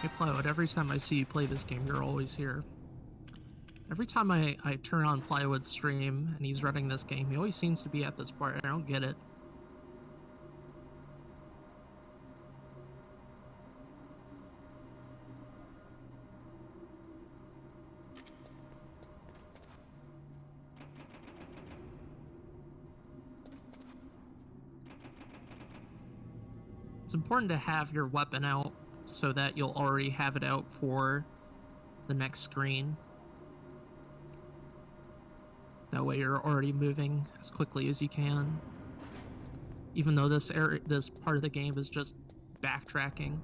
Hey Plywood, every time I see you play this game, you're always here. Every time I turn on Plywood's stream and he's running this game, he always seems to be at this part. I don't get it. It's important to have your weapon out so that you'll already have it out for the next screen. That way you're already moving as quickly as you can. Even though this part of the game is just backtracking,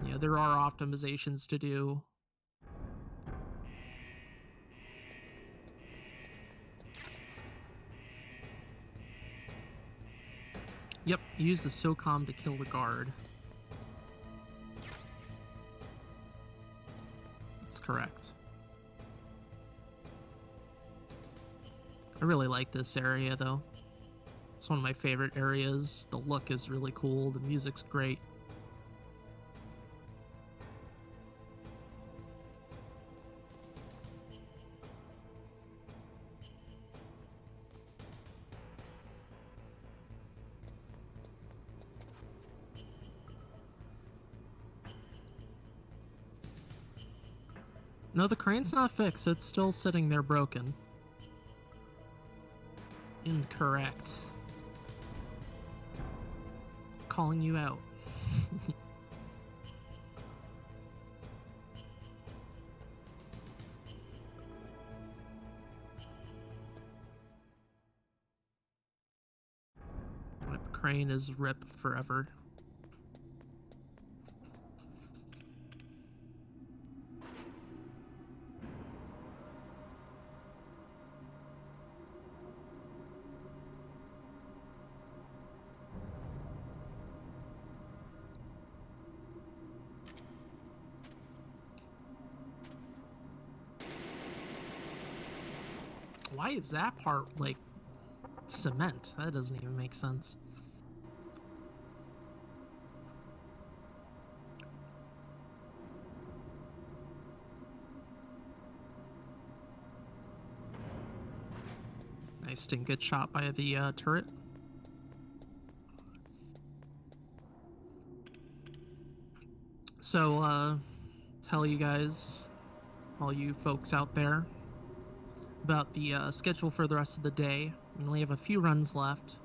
you know, there are optimizations to do. Yep, use the SOCOM to kill the guard. That's correct. I really like this area, though. It's one of my favorite areas. The look is really cool. The music's great. No, the crane's not fixed. It's still sitting there broken. Incorrect. Calling you out. Crane is RIP forever. Why is that part, like, cement? That doesn't even make sense. Nice, didn't get shot by the turret. So, tell you guys, all you folks out there, about the schedule for the rest of the day. We only have a few runs left.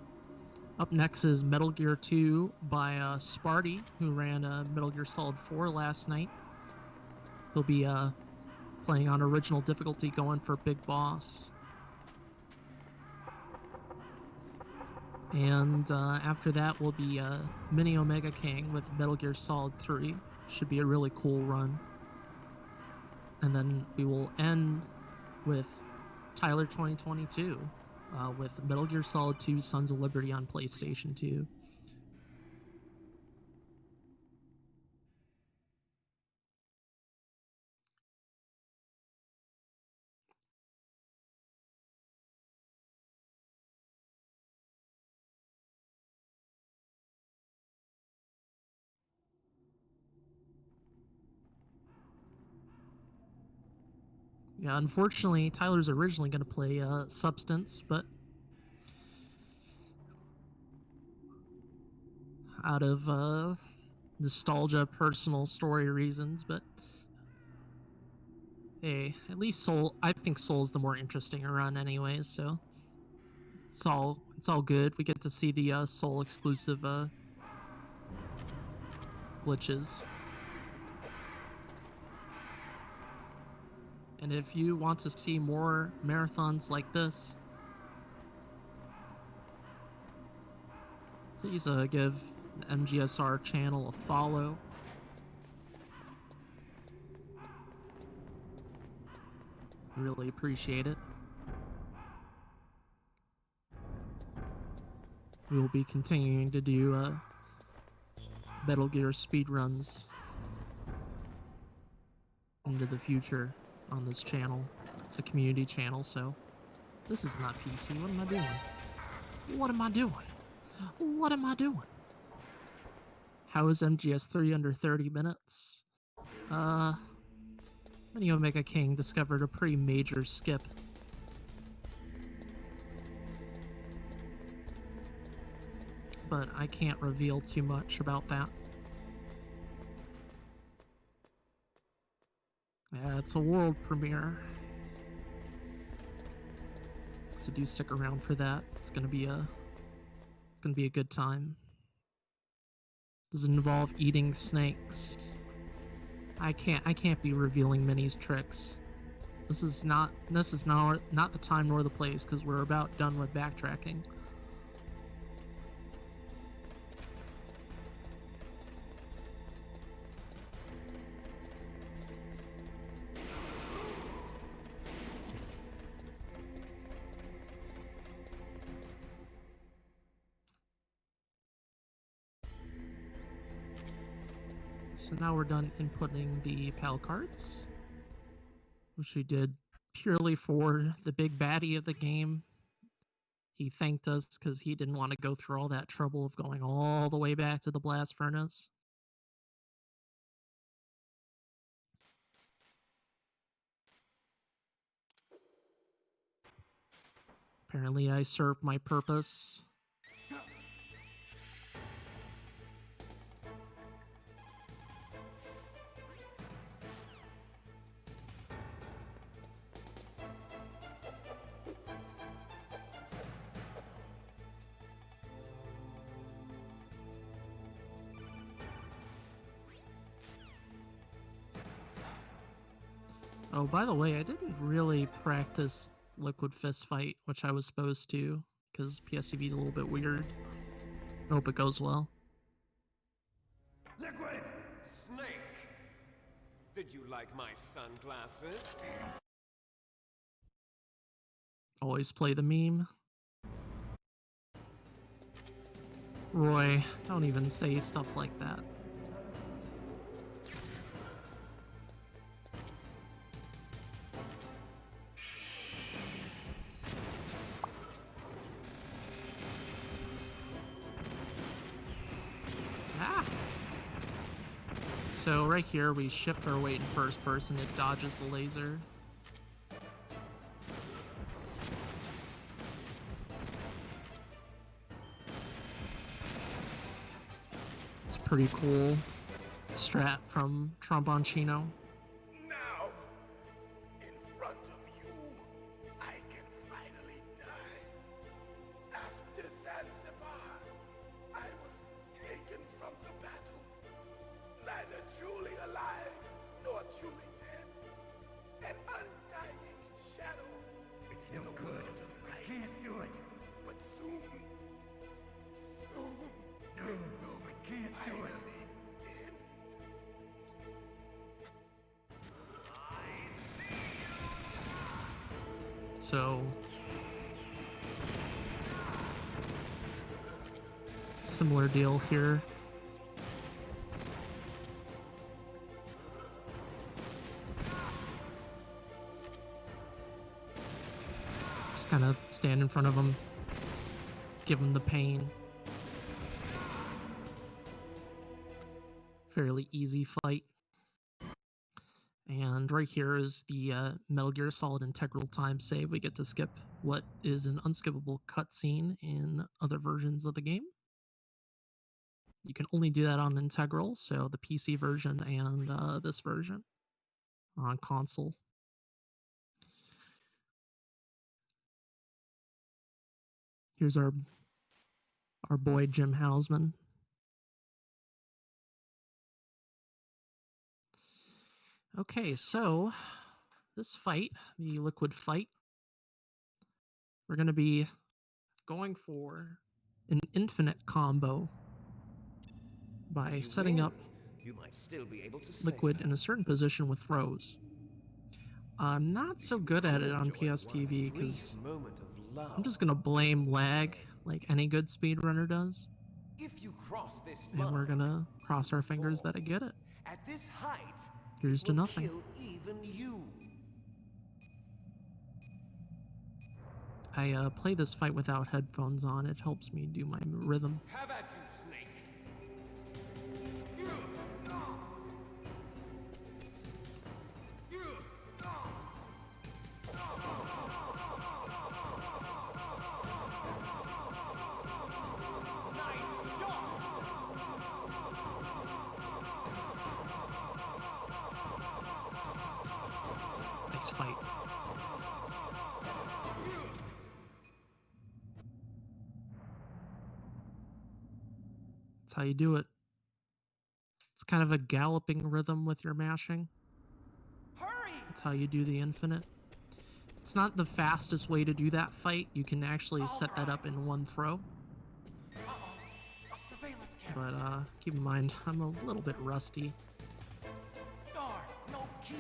Up next is Metal Gear 2 by Sparty, who ran Metal Gear Solid 4 last night. He'll be playing on original difficulty, going for Big Boss. And after that will be Mini Omega King with Metal Gear Solid 3. Should be a really cool run. And then we will end with Tyler2022 with Metal Gear Solid 2 Sons of Liberty on PlayStation 2. Yeah, unfortunately, Tyler's originally going to play Substance, but out of nostalgia, personal story reasons, but hey, at least Soul, I think Soul's the more interesting run anyways, so it's all good. We get to see the Soul exclusive glitches. And if you want to see more marathons like this, please give the MGSR channel a follow. Really appreciate it. We will be continuing to do Metal Gear speedruns into the future on this channel. It's a community channel, so this is not PC. What am I doing? What am I doing? What am I doing? How is MGS3 under 30 minutes? Mini Omega King discovered a pretty major skip. But I can't reveal too much about that. Yeah, it's a world premiere. So do stick around for that. It's gonna be a good time. Does it involve eating snakes? I can't be revealing Minnie's tricks. This is not the time nor the place, because we're about done with backtracking. So now we're done inputting the PAL cards, which we did purely for the big baddie of the game. He thanked us because he didn't want to go through all that trouble of going all the way back to the blast furnace. Apparently I served my purpose. Oh, by the way, I didn't really practice Liquid Fist Fight, which I was supposed to, because PSTV is a little bit weird. I hope it goes well. Liquid! Snake! Did you like my sunglasses? Always play the meme. Roy, don't even say stuff like that. So right here, we shift our weight in first person, it dodges the laser. It's pretty cool strat from Tromboncino. Now, in front of you, I can finally die. After Zanzibar, I was taken from the battle, neither truly alive nor truly dead. An undying shadow in a world of light. Can't do it. But soon it will finally end. So similar deal here. Just kind of stand in front of him, give him the pain. Fairly easy fight. And right here is the Metal Gear Solid Integral time save. We get to skip what is an unskippable cutscene in other versions of the game. You can only do that on Integral, so the PC version and this version on console. Here's our boy Jim Hausman. Okay, so this fight, the Liquid fight, we're going to be going for an infinite combo. by You setting win. up You might still be able to Liquid save in her. a certain position with throws. I'm not so good at it on Could join PS one TV brief because moment of I'm love just gonna with blame lag Tyler. like any good speedrunner does, If you cross this and we're line, gonna cross you our fingers fall. that I get it. At this height, Here's it to will nothing. kill even you. I play this fight without headphones on. It helps me do my rhythm. Have at you, Snake. Nice shot. Nice fight. That's how you do it. It's kind of a galloping rhythm with your mashing. Hurry! That's how you do the infinite. It's not the fastest way to do that fight. You can actually set that up in one throw. A surveillance camera. But keep in mind, I'm a little bit rusty. Darn, no keys.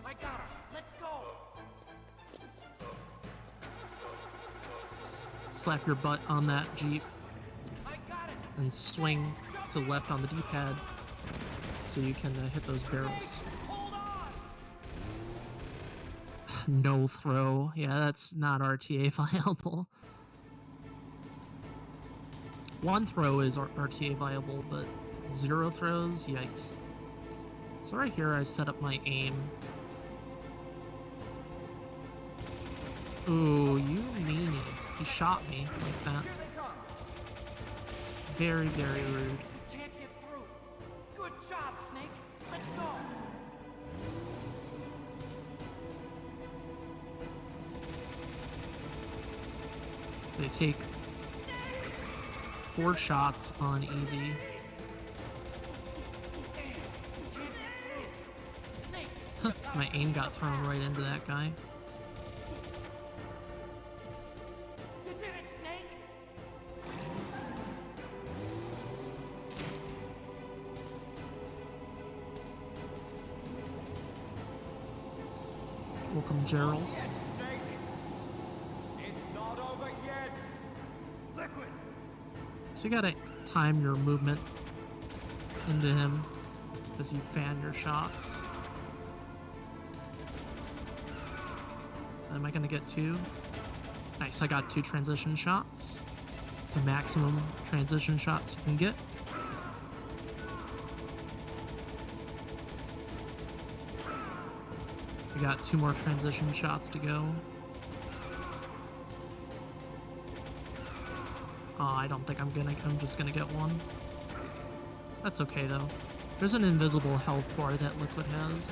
I got her. Let's go. Slap your butt on that Jeep I got it. and swing to the left on the D-pad so you can hit those barrels. Hold on. No throw. Yeah, that's not RTA viable. One throw is RTA viable, but 0 throws? Yikes. So right here I set up my aim. Ooh, you meanie. He shot me like that. Here they come. Very, very rude. You can't get through. Good job, Snake. Let's go. They take 4 shots on easy. Damn. You can't get through. Snake. My aim got thrown right into that guy. You did it, Snake. Welcome, Gerald. Yes, Snake. It's not over yet. Liquid. So you gotta time your movement into him as you fan your shots. Am I gonna get 2? Nice, I got 2 transition shots. It's the maximum transition shots you can get. We got 2 more transition shots to go. Oh, I don't think I'm just gonna get 1. That's okay though. There's an invisible health bar that Liquid has.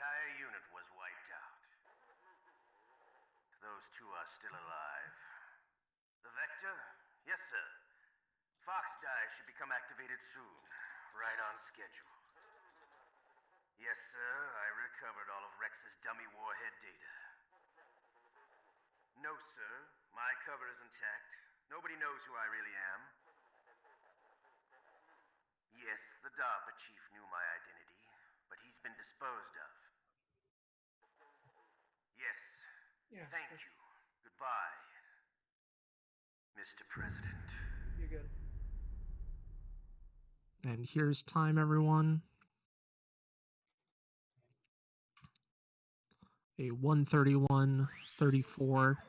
entire unit was wiped out. Those two are still alive. The Vector? Yes, sir. Fox die should become activated soon. Right on schedule. Yes, sir. I recovered all of Rex's dummy warhead data. No, sir. My cover is intact. Nobody knows who I really am. Yes, the DARPA chief knew my identity, but he's been disposed of. Yes. Yeah. Thank you. Goodbye, Mr. President. You're good. And here's time, everyone. A 1:31:34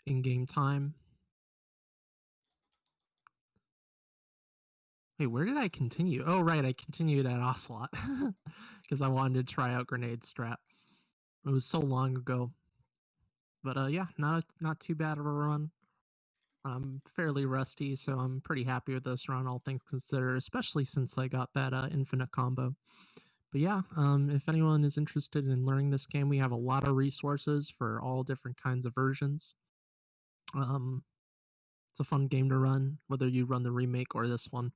in-game time. Hey, where did I continue? Oh, right, I continued at Ocelot because I wanted to try out Grenade Strap. It was so long ago, but yeah, not too bad of a run. I'm fairly rusty, so I'm pretty happy with this run, all things considered, especially since I got that infinite combo. But yeah, if anyone is interested in learning this game, we have a lot of resources for all different kinds of versions. It's a fun game to run, whether you run the remake or this one.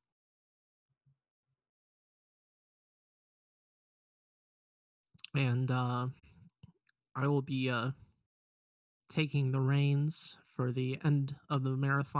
And I will be taking the reins for the end of the marathon